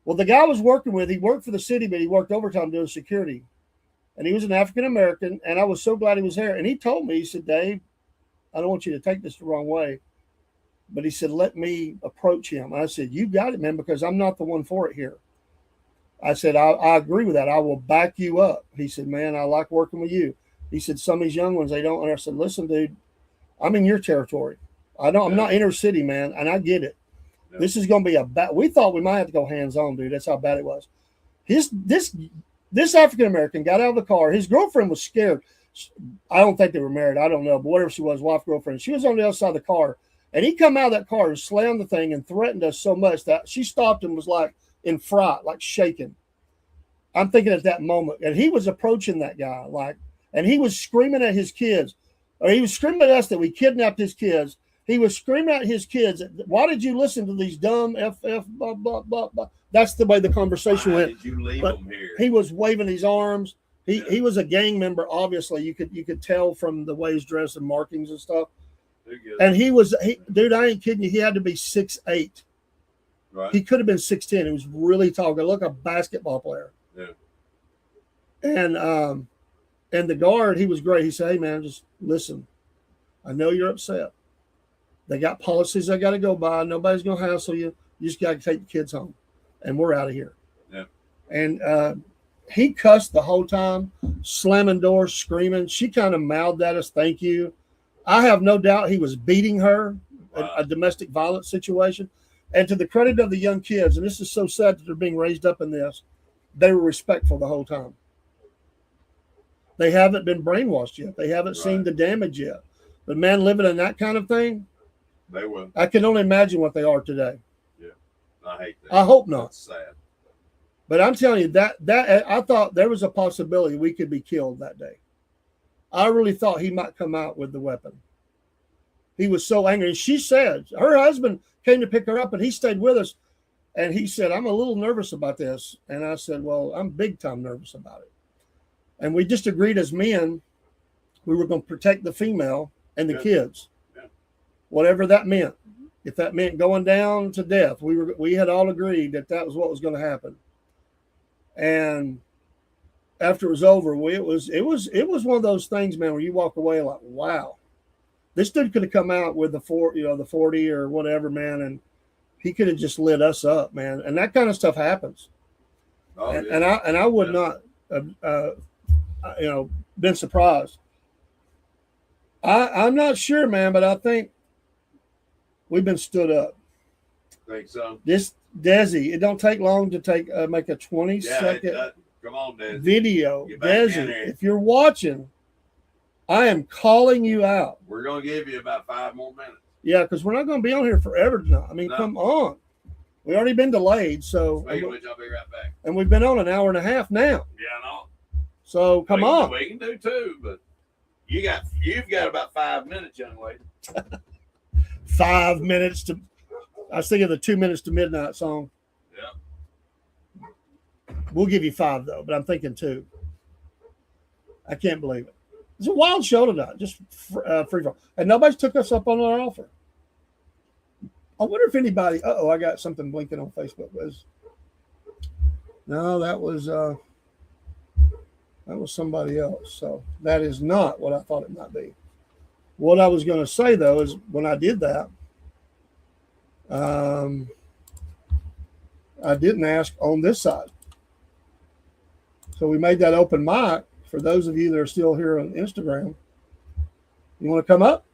Well, the guy I was working with, he worked for the city, but he worked overtime doing security. And he was an African American, and I was so glad he was there. And he told me, he said, Dave, I don't want you to take this the wrong way. But he said, let me approach him. I said, you got it, man, because I'm not the one for it here. I said, I agree with that. I will back you up. He said, man, I like working with you. He said, some of these young ones, they don't. And I said, listen, dude, I'm in your territory. I'm not inner city, man, and I get it. Yeah. This is going to be a bad. We thought we might have to go hands on, dude. That's how bad it was. This African American got out of the car. His girlfriend was scared. I don't think they were married. I don't know, but whatever she was, wife, girlfriend. She was on the other side of the car, and he come out of that car and slammed the thing and threatened us so much that she stopped and was like in fright, like shaking. I'm thinking at that moment, and he was approaching that guy and he was screaming at his kids, or he was screaming at us that we kidnapped his kids. He was screaming at his kids, why did you listen to these dumb blah, blah, blah, blah. That's the way the conversation Why went. did you leave But them here? He was waving his arms. He was a gang member, obviously. You could tell from the way he's dressed and markings and stuff. And dude, I ain't kidding you. He had to be 6'8". Right. He could have been 6'10". He was really tall. Look, a basketball player. Yeah. And the guard, he was great. He said, hey, man, just listen. I know you're upset. They got policies they got to go by. Nobody's going to hassle you. You just got to take the kids home. And we're out of here. Yeah. And he cussed the whole time, slamming doors, screaming. She kind of mouthed at us, thank you. I have no doubt he was beating her, Wow. a domestic violence situation. And to the credit of the young kids, and this is so sad that they're being raised up in this, they were respectful the whole time. They haven't been brainwashed yet. They haven't seen Right. the damage yet. But man, living in that kind of thing, They will. I can only imagine what they are today. I hate that. I hope not. That's sad. But I'm telling you that I thought there was a possibility we could be killed that day. I really thought he might come out with the weapon. He was so angry. And she said, her husband came to pick her up and he stayed with us. And he said, I'm a little nervous about this. And I said, well, I'm big time nervous about it. And we just agreed as men, we were going to protect the female and the Yeah. kids, Yeah. whatever that meant. If that meant going down to death, we had all agreed that was what was going to happen. And after it was over, it was one of those things, man, where you walk away like, wow, this dude could have come out with the 40 or whatever, man, and he could have just lit us up, man. And that kind of stuff happens. Oh, and, yeah. and I would Yeah. not, been surprised. I'm not sure, man, but I think we've been stood up. Think so? This Desi, it don't take long to make a 20-second Come on, Dad. video. Get back in Desi, here. if you're watching, I am calling you out. We're gonna give you about 5 more minutes. Yeah, because we're not going to be on here forever tonight. I mean, No. come on. We already been delayed, so Speaking of which, I'll be right back. and we've been on an hour and a half now. Yeah, I know. So come on. We can do 2, but you've got about 5 minutes, young lady. 5 minutes to. I was thinking of the 2 minutes to midnight song. Yeah. We'll give you 5 though, but I'm thinking 2. I can't believe it. It's a wild show tonight, just free for all, and nobody's took us up on our offer. I wonder if anybody. I got something blinking on Facebook. No, that was. That was somebody else. So that is not what I thought it might be. What I was going to say though is when I did that, I didn't ask on this side. So we made that open mic for those of you that are still here on Instagram. You want to come up?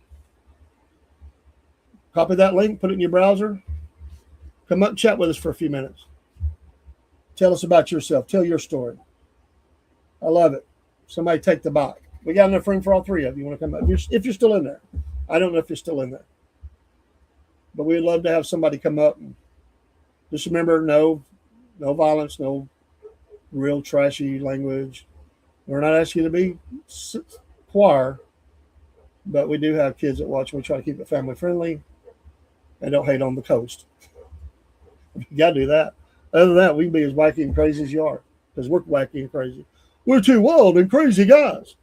Copy that link, put it in your browser. Come up and chat with us for a few minutes. Tell us about yourself. Tell your story. I love it. Somebody take the mic. We got enough room for all three of you. You want to come up? If you're still in there. I don't know if you're still in there. But we'd love to have somebody come up. And just remember, no violence, no real trashy language. We're not asking you to be choir, but we do have kids that watch. We try to keep it family friendly and don't hate on the coast. You got to do that. Other than that, we can be as wacky and crazy as you are because we're wacky and crazy. We're two wild and crazy guys.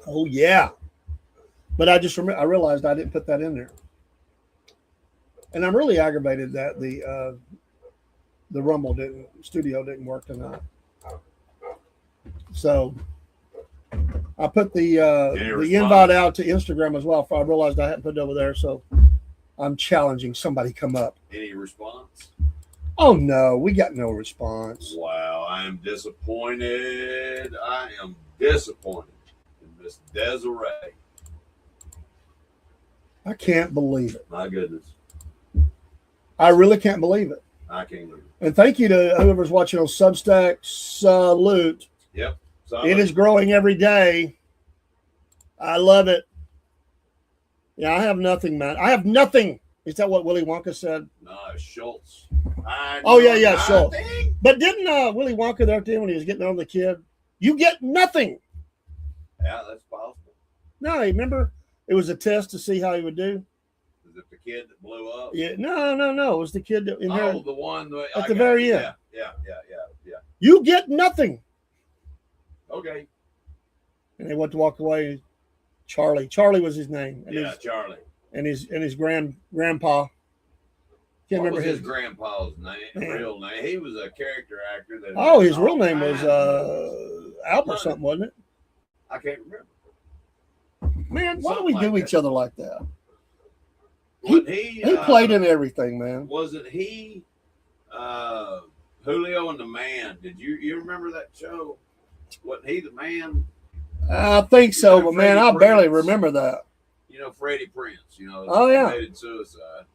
Oh, yeah. But I just I realized I didn't put that in there. And I'm really aggravated that the Rumble studio didn't work tonight. So I put the invite out to Instagram as well. I realized I hadn't put it over there, so I'm challenging somebody come up. Any response? Oh no, we got no response. Wow, I am disappointed. I am disappointed in Miss Desiree. I can't believe it. My goodness, I really can't believe it. I can't believe it. And thank you to whoever's watching on Substack. Salute. Yep. It is growing every day. I love it. Yeah, I have nothing, man. I have nothing. Is that what Willy Wonka said? No, Schultz. Oh, yeah, Schultz. Nothing. But didn't Willy Wonka there too when he was getting on the kid? You get nothing. Yeah, that's possible. No, remember it was a test to see how he would do. Is it the kid that blew up? Yeah, no. It was the kid that inherited. Oh, the one that, At the very end. Yeah. You get nothing. Okay. And they went to walk away. Charlie was his name. And Yeah, Charlie. and his grandpa. Can't What remember was his grandpa's name? Real name? He was a character actor. That Oh, his real name was Albert Money. something, wasn't it? I can't remember. Man, why do Something we like do that. each other like that? Wasn't he played in everything, man. Wasn't he Julio and the Man? Did you remember that show? Wasn't he the man? I think so, but man, I Freddie barely Prinze. remember that. You know, Freddie Prinze. You know, Oh, yeah. committed suicide.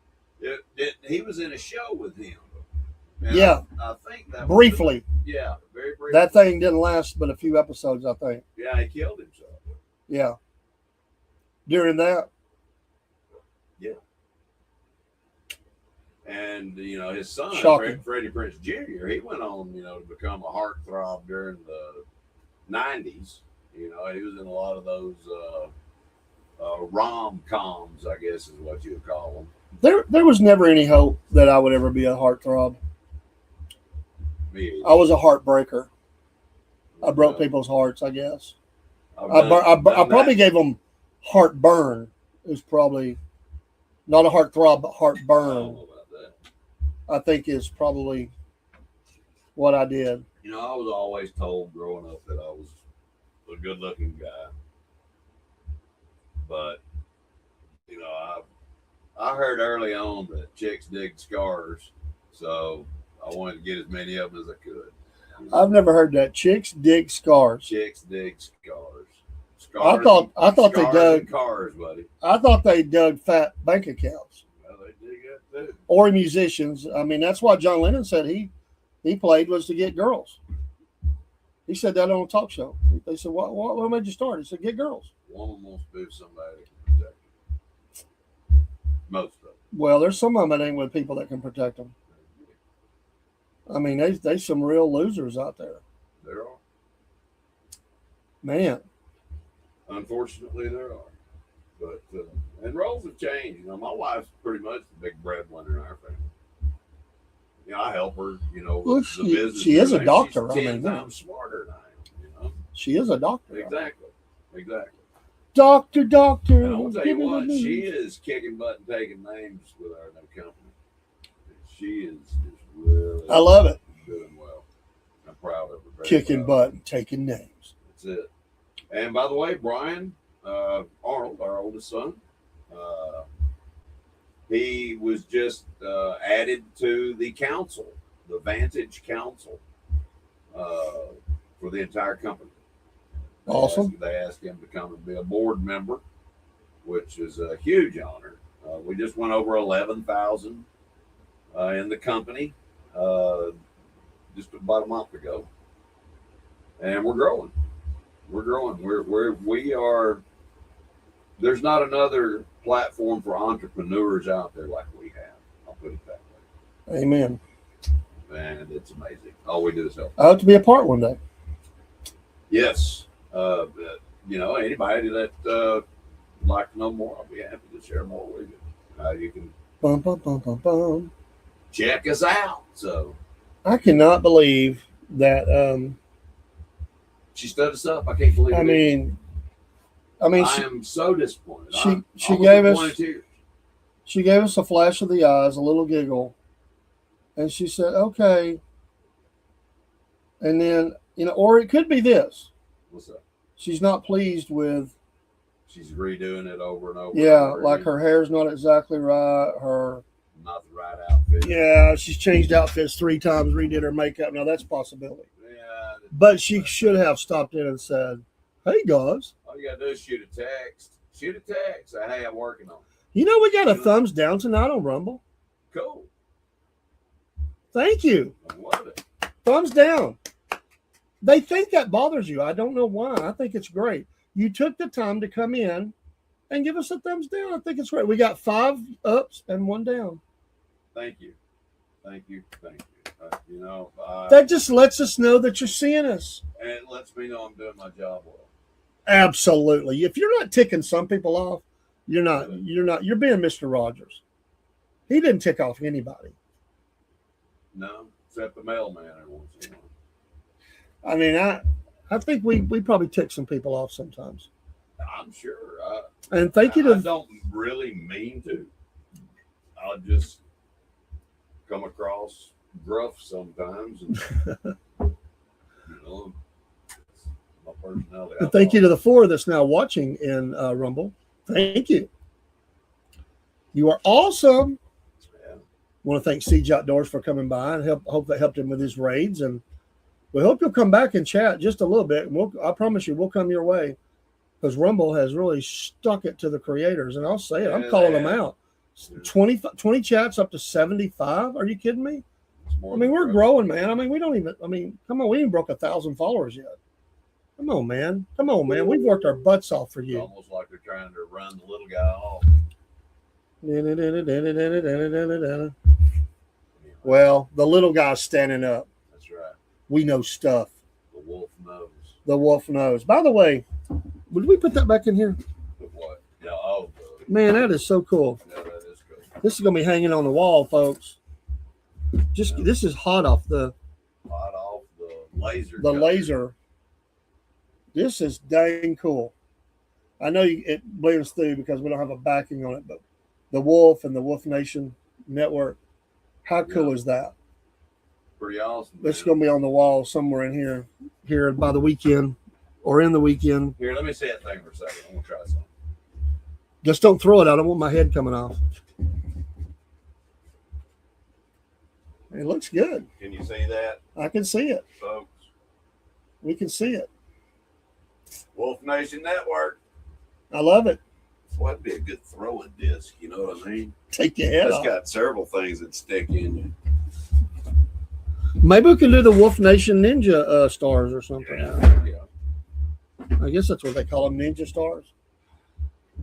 He was in a show with him. And Yeah. I think that Briefly. yeah, very briefly. That thing didn't last but a few episodes, I think. Yeah, he killed himself. Yeah. During that. And you know, his son, Shocking. Freddie Prinze Jr., he went on, you know, to become a heartthrob during the '90s. You know, he was in a lot of those rom-coms, I guess is what you would call them. There was never any hope that I would ever be a heartthrob. Me, I was a heartbreaker. I broke people's hearts, I guess. I probably gave them heartburn. It was probably not a heartthrob, but I heartburn. don't know about that. I think is probably what I did. You know, I was always told growing up that I was a good-looking guy, but you know, I heard early on that chicks dig scars, so I wanted to get as many of them as I could. I've never heard that. Chicks dig scars. Chicks dig scars. I thought they scars dug. and cars, buddy. I thought they dug fat bank accounts Well, they dig that too. or musicians. I mean, that's what John Lennon said he played was to get girls. He said that on a talk show. They said, "What made you start?" He said, "Get girls." Woman wants to be with somebody that can protect her. Most of them. Well, there's some of them that ain't with people that can protect them. I mean, they some real losers out there, There are. man. Unfortunately, there are. But and roles have changed. You know, my wife's pretty much the big breadwinner in our family. You know, I help her. You know, Well, with she- the business. she is a She's doctor, I 10 mean, times smarter than I am. You know, She is a doctor. exactly. Doctor. And I'll tell give you me the what, news. she is kicking butt and taking names with our new company. She is really I love it. doing well. proud of her. Very Kicking proud. butt and taking names. That's it. And by the way, Brian Arnold, our oldest son, he was just added to the council, the Vantage Council, for the entire company. Awesome. They asked him to come and be a board member, which is a huge honor. We just went over 11,000 in the company just about a month ago, and we're growing. We're growing. We are. There's not another platform for entrepreneurs out there like we have. I'll put it that way. Amen. And it's amazing. All we do is help. I hope to be a part one day. Yes. Anybody that like to know more, I'll be happy to share more with you. You can Bum, bum, bum, bum, bum. check us out. So I cannot believe that. she stood us up. I can't believe I it. mean, I am so disappointed. she I'm gave us- almost in tears. she gave us a flash of the eyes, a little giggle, and she said, "Okay." And then, or it could be this: What's up? she's not pleased with. She's redoing it over and over. Yeah, and over like again. her hair's not exactly right. Her, Not the right outfit. yeah, she's changed outfits 3 times, redid her makeup. Now that's a possibility. Yeah. But she should have stopped in and said, "Hey guys, All you gotta do is shoot a text. Shoot a text. Say, hey, I'm working on it. we got a thumbs down tonight on Rumble. Cool. Thank you. I love it. Thumbs down." They think that bothers you. I don't know why. I think it's great. You took the time to come in and give us a thumbs down. I think it's great. We got 5 ups and 1 down. Thank you. Thank you. Thank you. That just lets us know that you're seeing us. And it lets me know I'm doing my job well. Absolutely. If you're not ticking some people off, you're not. You're being Mr. Rogers. He didn't tick off anybody. No, except the mailman every once in a while. I mean, I think we probably tick some people off sometimes. I'm sure. And thank you I to don't really mean to. I'll just come across gruff sometimes. And, it's my personality. and thank you to the 4 that's now watching in Rumble. Thank you. You are awesome. Yeah. Want to thank Siege Outdoors for coming by and hope that helped him with his raids. And we hope you'll come back and chat just a little bit. And I promise you, we'll come your way because Rumble has really stuck it to the creators. And I'll say it, I'm Yeah, calling they them have. out. 20 chats up to 75. Are you kidding me? It's more I mean, than we're gruff. growing, man. I mean, come on, we ain't broke 1,000 followers yet. Come on, man. We've worked our butts off for It's you. almost like they're trying to run the little guy off. Well, the little guy's standing up. That's right. We know stuff. The wolf knows. The wolf knows. By the way, would we put that back in here? But what? Yeah. Man, that is so cool. Yeah, that is cool. This is gonna be hanging on the wall, folks. This is hot off the Hot off the laser. the cutter. laser. This is dang cool. I know it blends through because we don't have a backing on it, but the Wolf and the Wolf Nation Network, how cool Yeah. is that? Pretty awesome. This is man. gonna be on the wall somewhere in here by the weekend or in the weekend. Here, let me see that thing for a second. I'm gonna try something. Just don't throw it out. I don't want my head coming off. It looks good. Can you see that, I can see it. folks? We can see it. Wolf Nation Network. I love it. Well, that'd be a good throwing disc. You know what I mean? Take your head It's off. got several things that stick in you. Maybe we can do the Wolf Nation Ninja stars or something. Yeah. I guess that's what they call them, Ninja stars.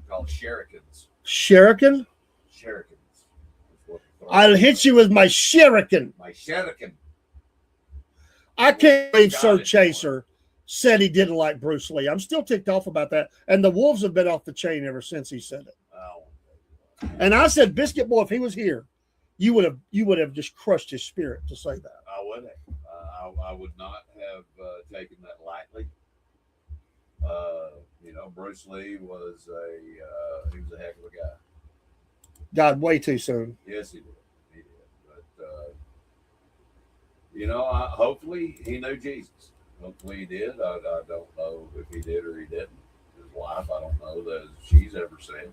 Called Shurikens. Shuriken? Shurikens. That's what the- I'll hit you with my Shuriken. My Shuriken. I can't believe Got Sir it. Chaser said he didn't like Bruce Lee. I'm still ticked off about that. And the Wolves have been off the chain ever since he said it. Oh, And I said, Biscuit Boy, if he was here, you would have just crushed his spirit to say that. I would have. I would not have taken that lightly. Bruce Lee was he was a heck of a guy. Died way too soon. Yes, he did. He did. But Hopefully he knew Jesus. Hopefully he did. I don't know if he did or he didn't. His wife, I don't know that she's ever said.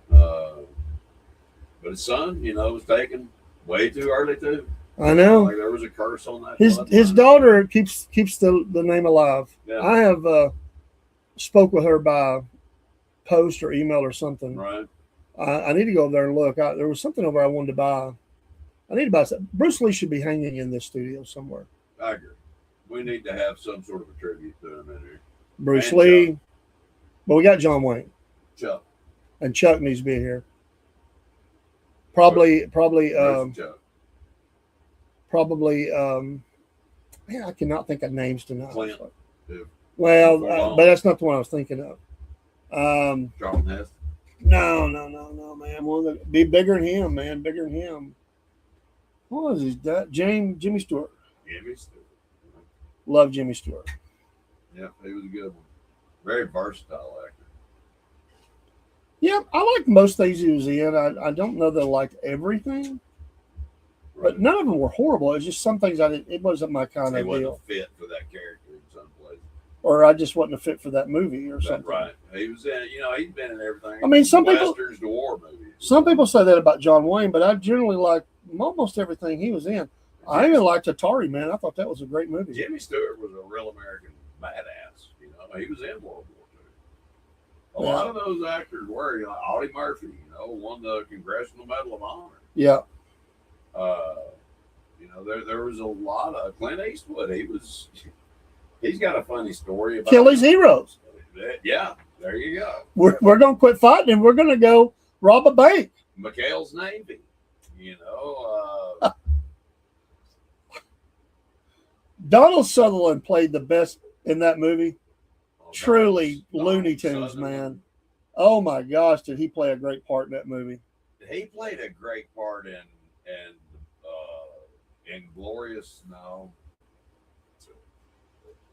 But his son, was taken way too early too. I know. Like there was a curse on that. His bloodline. daughter keeps the name alive. Yeah. I have spoke with her by post or email or something. Right. I need to go over there and look. There was something over I wanted to buy. I need to buy something. Bruce Lee should be hanging in this studio somewhere. I agree. We need to have some sort of a tribute to him in here. Bruce And Lee. Chuck. But we got John Wayne. Chuck. And Chuck needs to be here. Probably Where's Chuck? man, I cannot think of names tonight. Clint. Yeah. Well, Well, but that's not the one I was thinking of. Charlton Heston. No, man. Well, be bigger than him, man. Bigger than him. What was his dad? Jimmy Stewart. Jimmy Stewart. Love Jimmy Stewart. Yeah, he was a good one. Very versatile actor. Yeah, I liked most things he was in. I don't know that I liked everything, but none of them were horrible. It was just some things it wasn't my kind He of wasn't deal, fit for that character in some places. or I just wasn't a fit for that movie or That's something. right. He was in. He's been in everything. I mean, some from people- westerns to war movies. Some people say that about John Wayne, but I generally like almost everything he was in. I even liked Atari, man. I thought that was a great movie. Jimmy Stewart was a real American badass. He was in World War II. A lot of those actors were. Audie Murphy, won the Congressional Medal of Honor. Yeah, There was a lot of Clint Eastwood. He's got a funny story about Kelly's Heroes. Yeah, there you go. We're gonna quit fighting and we're gonna go rob a bank. McHale's Navy. Donald Sutherland played the best in that movie. Truly Donald Looney Tunes, Sutherland. man. Oh my gosh, did he play a great part in that movie? He played a great part in Inglorious. No,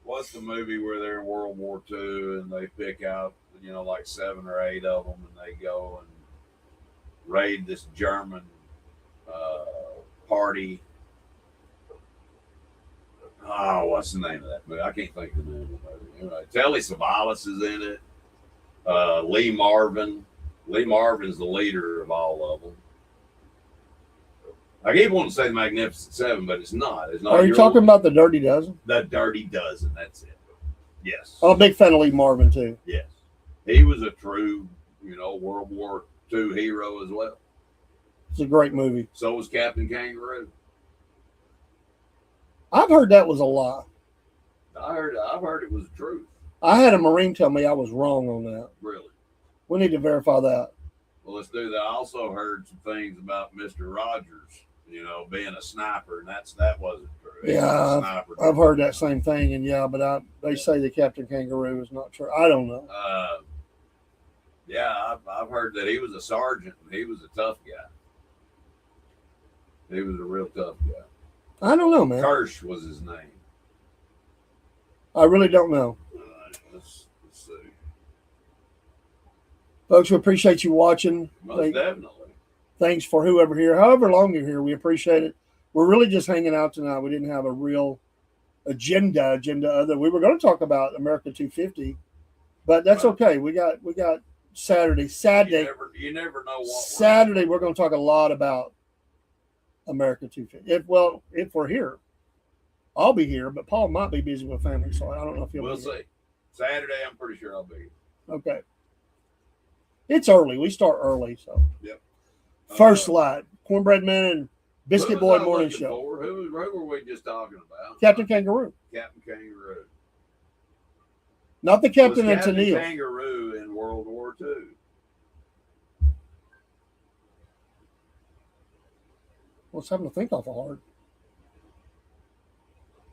what's the movie where they're in World War II and they pick out like 7 or 8 of them and they go and raid this German party. Oh, what's the name of that movie? I can't think of the name of the movie. Telly Savalas is in it. Lee Marvin. Lee Marvin's the leader of all of them. I keep wanting to say the Magnificent Seven, but it's not. It's not. Are you talking about the Dirty Dozen? The Dirty Dozen? That's it. Yes. I'm a big fan of Lee Marvin too. Yes. He was a true, World War II hero as well. It's a great movie. So was Captain Kangaroo. I've heard that was a lie. I've heard it was the truth. I had a Marine tell me I was wrong on that. Really. We need to verify that. Well, let's do that. I also heard some things about Mr. Rogers, being a sniper, and that wasn't true. He was a Yeah, sniper. I've heard that same thing, and but they say the Captain Kangaroo is not true. I don't know. I've heard that he was a sergeant and he was a tough guy. He was a real tough guy. I don't know, man. Kirsch was his name. I really don't know. Let's see. Folks, we appreciate you watching. Most definitely. Thanks for whoever here, however long you're here. We appreciate it. We're really just hanging out tonight. We didn't have a real agenda other. We were going to talk about America 250, but that's Right. okay. We got Saturday. You never know what. Saturday, we're going to talk a lot about America 250. If we're here, I'll be here, but Paul might be busy with family, so I don't know if he'll We'll be here. see. Saturday, I'm pretty sure I'll be here. Okay. It's early. We start early, so. Yep. First light, Cornbread Man and Biscuit Who Boy was I Morning looking Show. for? Who were we just talking about? Captain Kangaroo. Captain Kangaroo. Not the Captain Was and Captain Tennille. Kangaroo in World War II. Well, it's having to think awful hard.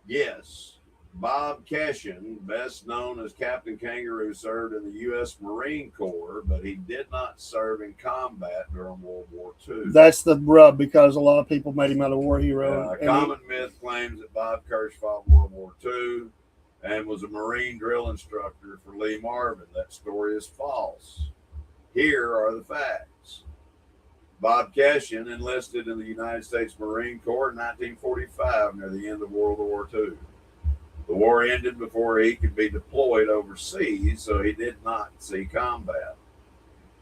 Yes. Bob Keshin, best known as Captain Kangaroo, served in the U.S. Marine Corps, but he did not serve in combat during World War II. That's the rub, because a lot of people made him out a war hero. A common myth claims that Bob Kirsch fought World War II and was a Marine drill instructor for Lee Marvin. That story is false. Here are the facts. Bob Keshin enlisted in the United States Marine Corps in 1945 near the end of World War II. The war ended before he could be deployed overseas, so he did not see combat.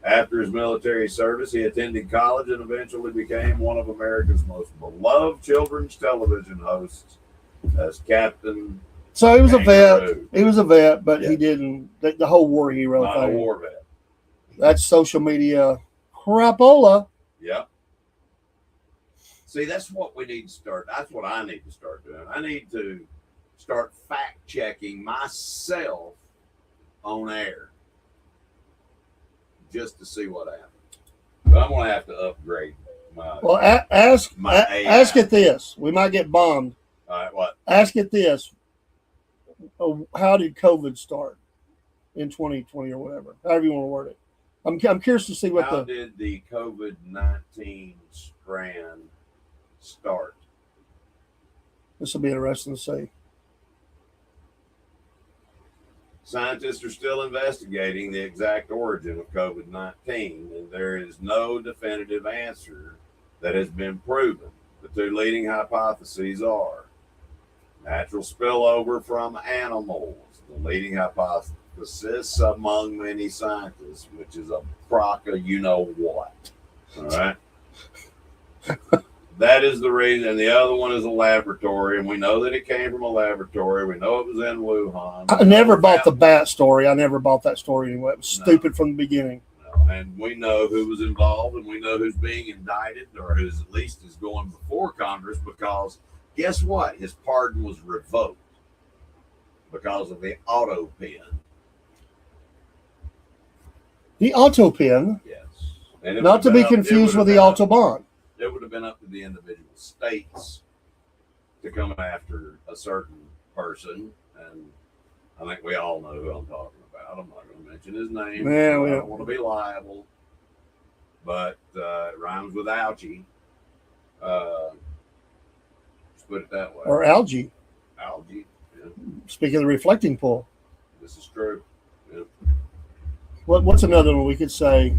After his military service, he attended college and eventually became one of America's most beloved children's television hosts as Captain So he was a vet. Kangaroo. He was a vet, but Yeah. he didn't. The whole war hero Not a thing. war vet. That's social media crapola. Yep. See, that's what we need to start. That's what I need to start doing. I need to start fact checking myself on air just to see what happens. But I'm going to have to upgrade my. Well, ask AI. it this. We might get bombed. All right, what? Ask it this. How did COVID start in 2020 or whatever? However you want to word it. I'm curious to see what How did the COVID-19 strand start? this will be interesting to see. Scientists are still investigating the exact origin of COVID-19, and there is no definitive answer that has been proven. The two leading hypotheses are natural spillover from animals, the leading hypothesis among many scientists, which is a crocker you-know-what. All right? That is the reason. And the other one is a laboratory, and we know that it came from a laboratory. We know it was in Wuhan. I never bought the bat story. I never bought that story anyway. It was stupid from the beginning. And we know who was involved, and we know who's being indicted, or who's at least is going before Congress, because guess what? His pardon was revoked because of the auto pen. The Autopin, Yes. And it not would to have be been up- it confused would with have the been up- Autobahn. It would have been up to the individual states to come after a certain person, and I think we all know who I'm talking about. I'm not going to mention his name. Yeah, I we don't don't. want to be liable, but it rhymes with algae. Let's put it that way. Or algae. Algae. Yeah, Speaking of the reflecting pool. this is true. Yeah. What's another one we could say?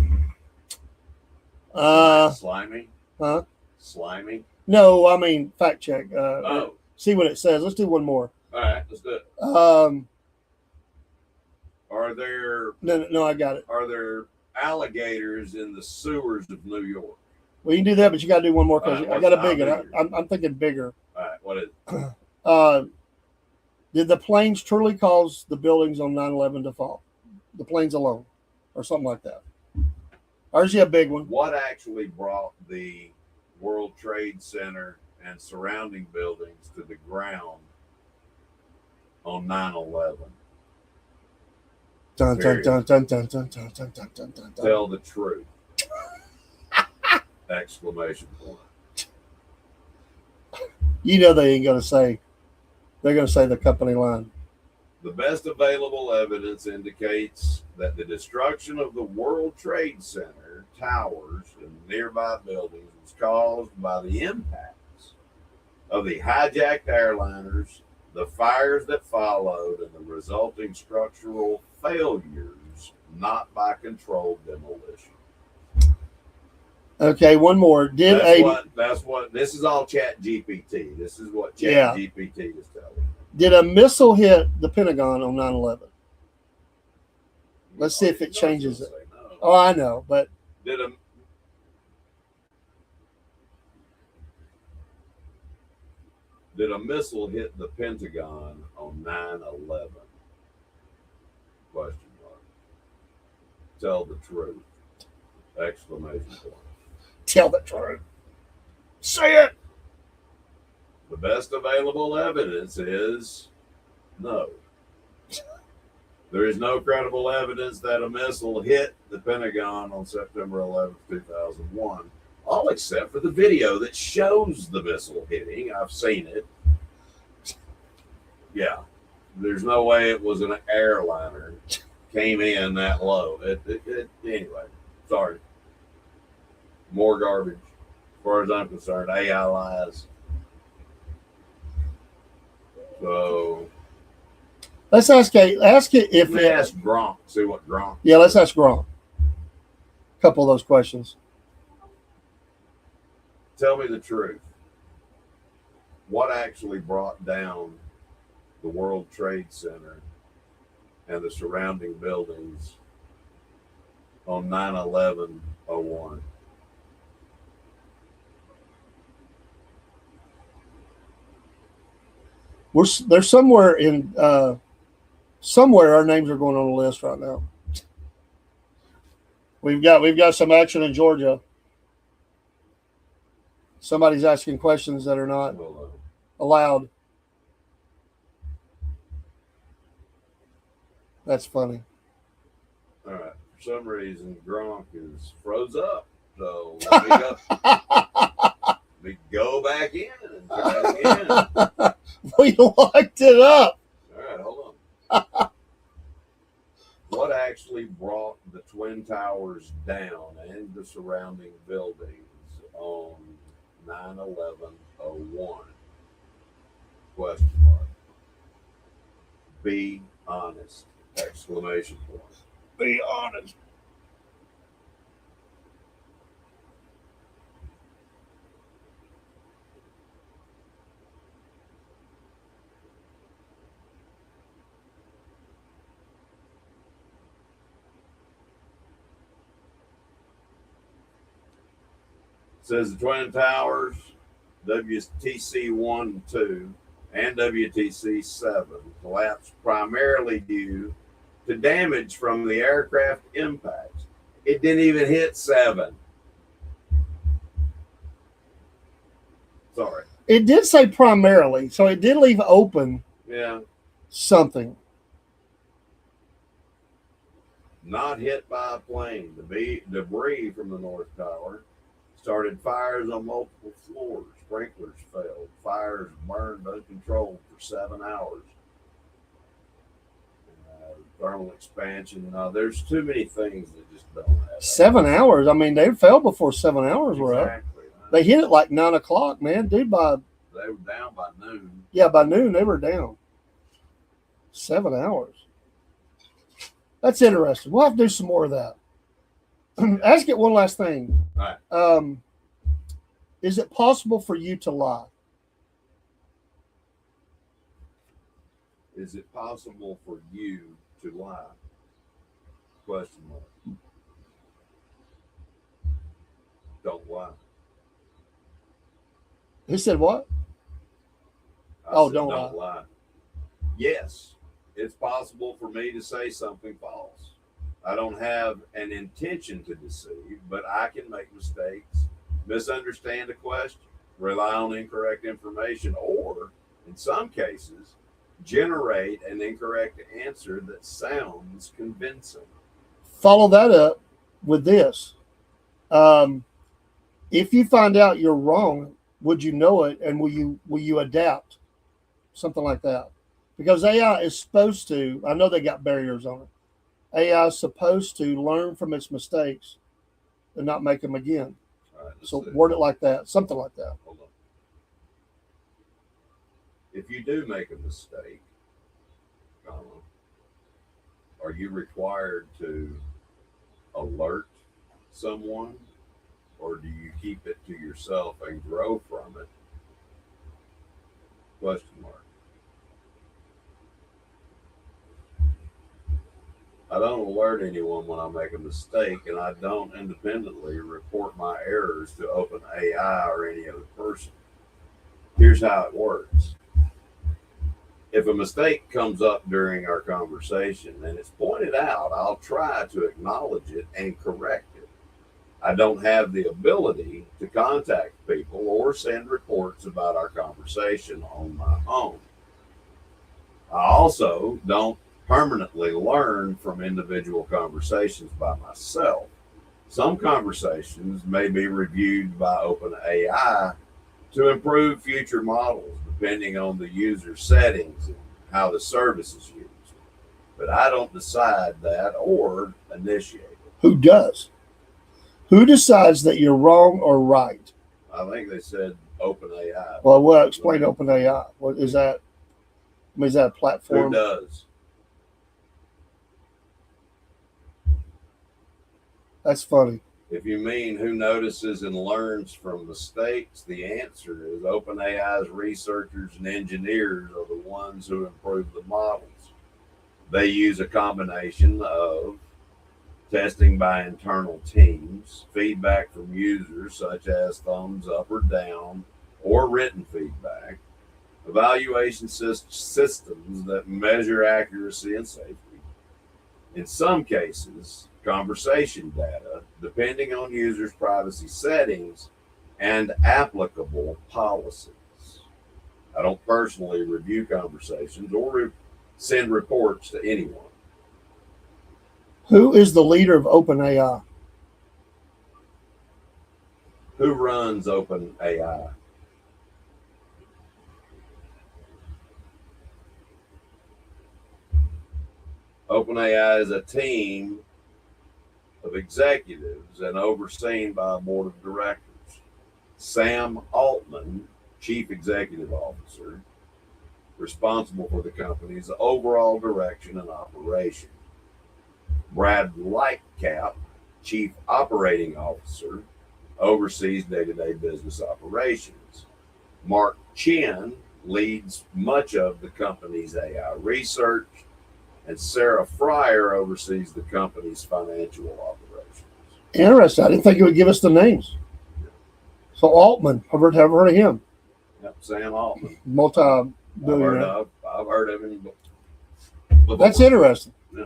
Slimy. Huh? Slimy. No, I mean fact check. Oh, See what it says. Let's do one more. all right. Let's do it. Are there No, I got it. alligators in the sewers of New York? We can do that, but you got to do one more because All right, I got a what's- big I'll one. do I'm thinking bigger. All right. What is it? Did the planes truly cause the buildings on 9/11 to fall? The planes alone, or something like that. Ours is a big one. What actually brought the World Trade Center and surrounding buildings to the ground on 9/11? Dun, dun, dun, dun, dun, dun, dun, dun, dun, dun, dun. Tell the truth! Exclamation point. You know they ain't gonna say. They're gonna say the company line. The best available evidence indicates that the destruction of the World Trade Center towers and nearby buildings was caused by the impacts of the hijacked airliners, the fires that followed, and the resulting structural failures, not by controlled demolition. Okay, one more. That's what this is all Chat GPT. This is what Chat Yeah. GPT is telling. Did a missile hit the Pentagon on 9/11? Let's see if it changes it. No. Oh, I know, but Did a missile hit the Pentagon on 9/11? Question mark. Tell the truth! Exclamation point. tell the truth. Say it. The best available evidence is no. There is no credible evidence that a missile hit the Pentagon on September 11th, 2001, all except for the video that shows the missile hitting. I've seen it. Yeah, there's no way it was an airliner came in that low. Anyway, sorry. More garbage. As far as I'm concerned, AI lies. So Let's ask it if let me ask Gronk. See what Gronk. Yeah, let's ask Gronk. A couple of those questions. Tell me the truth. What actually brought down the World Trade Center and the surrounding buildings on 9/11/01? They're somewhere in somewhere our names are going on the list right now. We've got some action in Georgia. Somebody's asking questions that are not Well, allowed. That's funny. all right. For some reason, Gronk is froze up. So let me go back in and try it again. We locked it up. All right, hold on. What actually brought the Twin Towers down and the surrounding buildings on 9/11/01? Question mark. Be honest! Exclamation point. Be honest. Says the Twin Towers, WTC 1 and 2, and WTC 7 collapsed primarily due to damage from the aircraft impacts. It didn't even hit 7. Sorry. It did say primarily, so it did leave open Yeah. something. Not hit by a plane. Debris from the North Tower started fires on multiple floors. Sprinklers failed. Fires burned uncontrolled for 7 hours. Thermal expansion. There's too many things that just don't have. 7 hours. I mean, they fell before 7 hours were up. Exactly. They hit it like 9 o'clock, man. Dude, They were down by noon. by noon they were down. 7 hours. That's interesting. We'll have to do some more of that. Ask it one last thing. All right. Is it possible for you to lie? Is it possible for you to lie? Question mark. Don't lie. He said what? I said, don't lie. Yes, it's possible for me to say something false. I don't have an intention to deceive, but I can make mistakes, misunderstand a question, rely on incorrect information, or in some cases, generate an incorrect answer that sounds convincing. Follow that up with this. If you find out you're wrong, would you know it, and will you adapt? Something like that. Because AI is supposed to, I know they got barriers on it. AI is supposed to learn from its mistakes and not make them again. All right, let's So see. word it like that, something like that. Hold on. If you do make a mistake, are you required to alert someone, or do you keep it to yourself and grow from it? Question mark. I don't alert anyone when I make a mistake, and I don't independently report my errors to OpenAI or any other person. Here's how it works. If a mistake comes up during our conversation and it's pointed out, I'll try to acknowledge it and correct it. I don't have the ability to contact people or send reports about our conversation on my own. I also don't permanently learn from individual conversations by myself. Some conversations may be reviewed by OpenAI to improve future models, depending on the user settings and how the service is used. But I don't decide that or initiate it. Who does? Who decides that you're wrong or right? I think they said OpenAI. Well, we'll explain OpenAI. What is that? I mean, is that a Who platform? does? That's funny. If you mean who notices and learns from mistakes, the answer is OpenAI's researchers and engineers are the ones who improve the models. They use a combination of testing by internal teams, feedback from users such as thumbs up or down, or written feedback, evaluation systems that measure accuracy and safety. In some cases, conversation data, depending on users' privacy settings and applicable policies. I don't personally review conversations or send reports to anyone. Who is the leader of OpenAI? Who runs OpenAI? OpenAI is a team of executives and overseen by a board of directors. Sam Altman, Chief Executive Officer, responsible for the company's overall direction and operation. Brad Lightcap, Chief Operating Officer, oversees day-to-day business operations. Mark Chen leads much of the company's AI research, and Sarah Fryer oversees the company's financial operations. Interesting. I didn't think it would give us the names. So Altman, I've heard of him. Yep, Sam Altman. Multi-billionaire. I've heard of him. That's interesting. Yeah.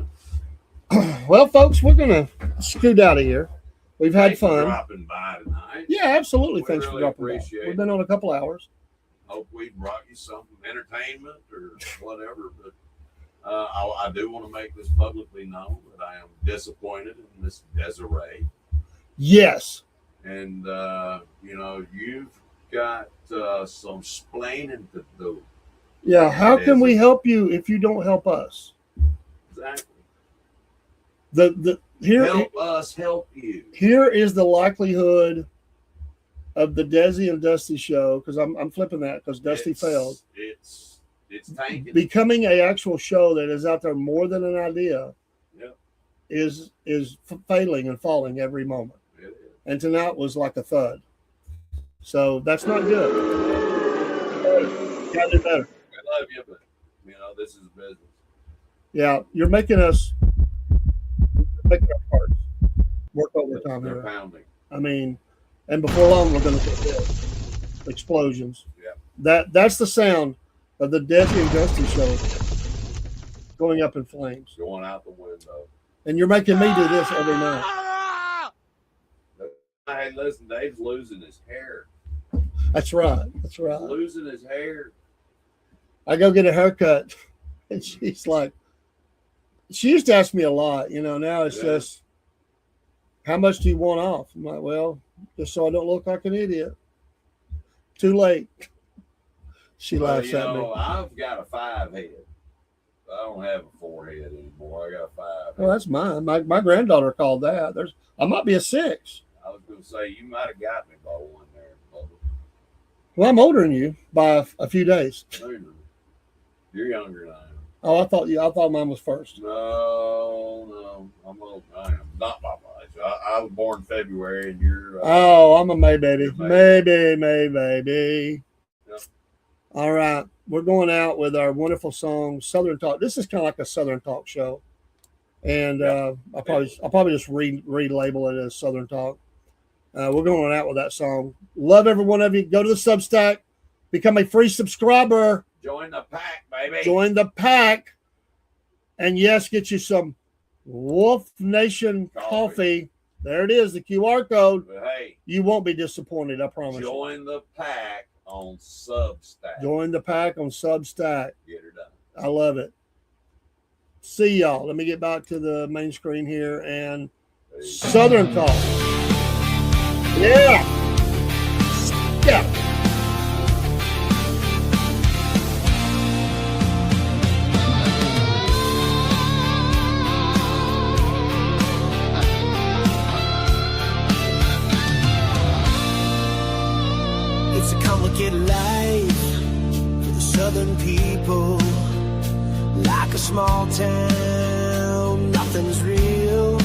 Well, folks, we're going to scoot out of here. We've had Thanks for fun. dropping by tonight. Yeah, absolutely. We Thanks really for dropping by. appreciate We've been on a couple hours. Hope we brought you some entertainment or whatever, but I do want to make this publicly known that I am disappointed in Miss Desiree. Yes. And, you've got some splaining to do. Yeah. How can we help you if you don't help us? Exactly. Here, Help us help you. here is the likelihood of the Desi and Dusty show, because I'm flipping that because Dusty failed. It's tanking. Becoming an actual show that is out there more than an idea. Yep. is failing and falling every moment. It is. And tonight was like a thud. So that's not good. Gotta do better. I love you, but this is business. Yeah, you're making us our parts work overtime They're here. pounding. I mean, and before long we're going to get hit. Explosions. Yeah. That's the sound of the Desi and Dusty show going up in flames. Going out the window. And you're making me do this every night. Hey, listen, Dave's losing his hair. That's right. That's right. He's losing his hair. I go get a haircut, and she's like, she used to ask me a lot, now it's just, how much do you want off? I'm like, well, just so I don't look like an idiot. Too late. She laughs at me. I've got a 5 head. I don't have a 4 head anymore. I got a 5 head. Well, that's mine. My granddaughter called that. I might be a 6. I was going to say, you might have got me by one there. Bubba. Well, I'm older than you by a few days. You're younger than I am. Oh, I thought mine was first. No. I'm old. I am not by much. I was born in February, and you're. Oh, I'm a May baby. May. May baby. Yep. All right. We're going out with our wonderful song, Southern Talk. This is kind of like a Southern Talk show. And I'll probably just relabel it as Southern Talk. We're going out with that song. Love every one of you. Go to the Substack. Become a free subscriber. Join the pack, baby. Join the pack. And yes, get you some Wolf Nation coffee. There it is, the QR code. But hey, You won't be disappointed, I promise you. join the pack on Substack. Join the pack on Substack. Get her done. I love it. See y'all. Let me get back to the main screen here and Southern Talk. Yeah. Yeah. It's a complicated life for the southern people. Like a small town, nothing's real.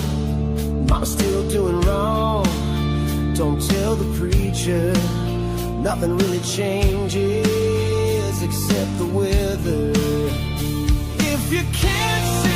Mama's still doing wrong. future, nothing really changes except the weather. If you can't see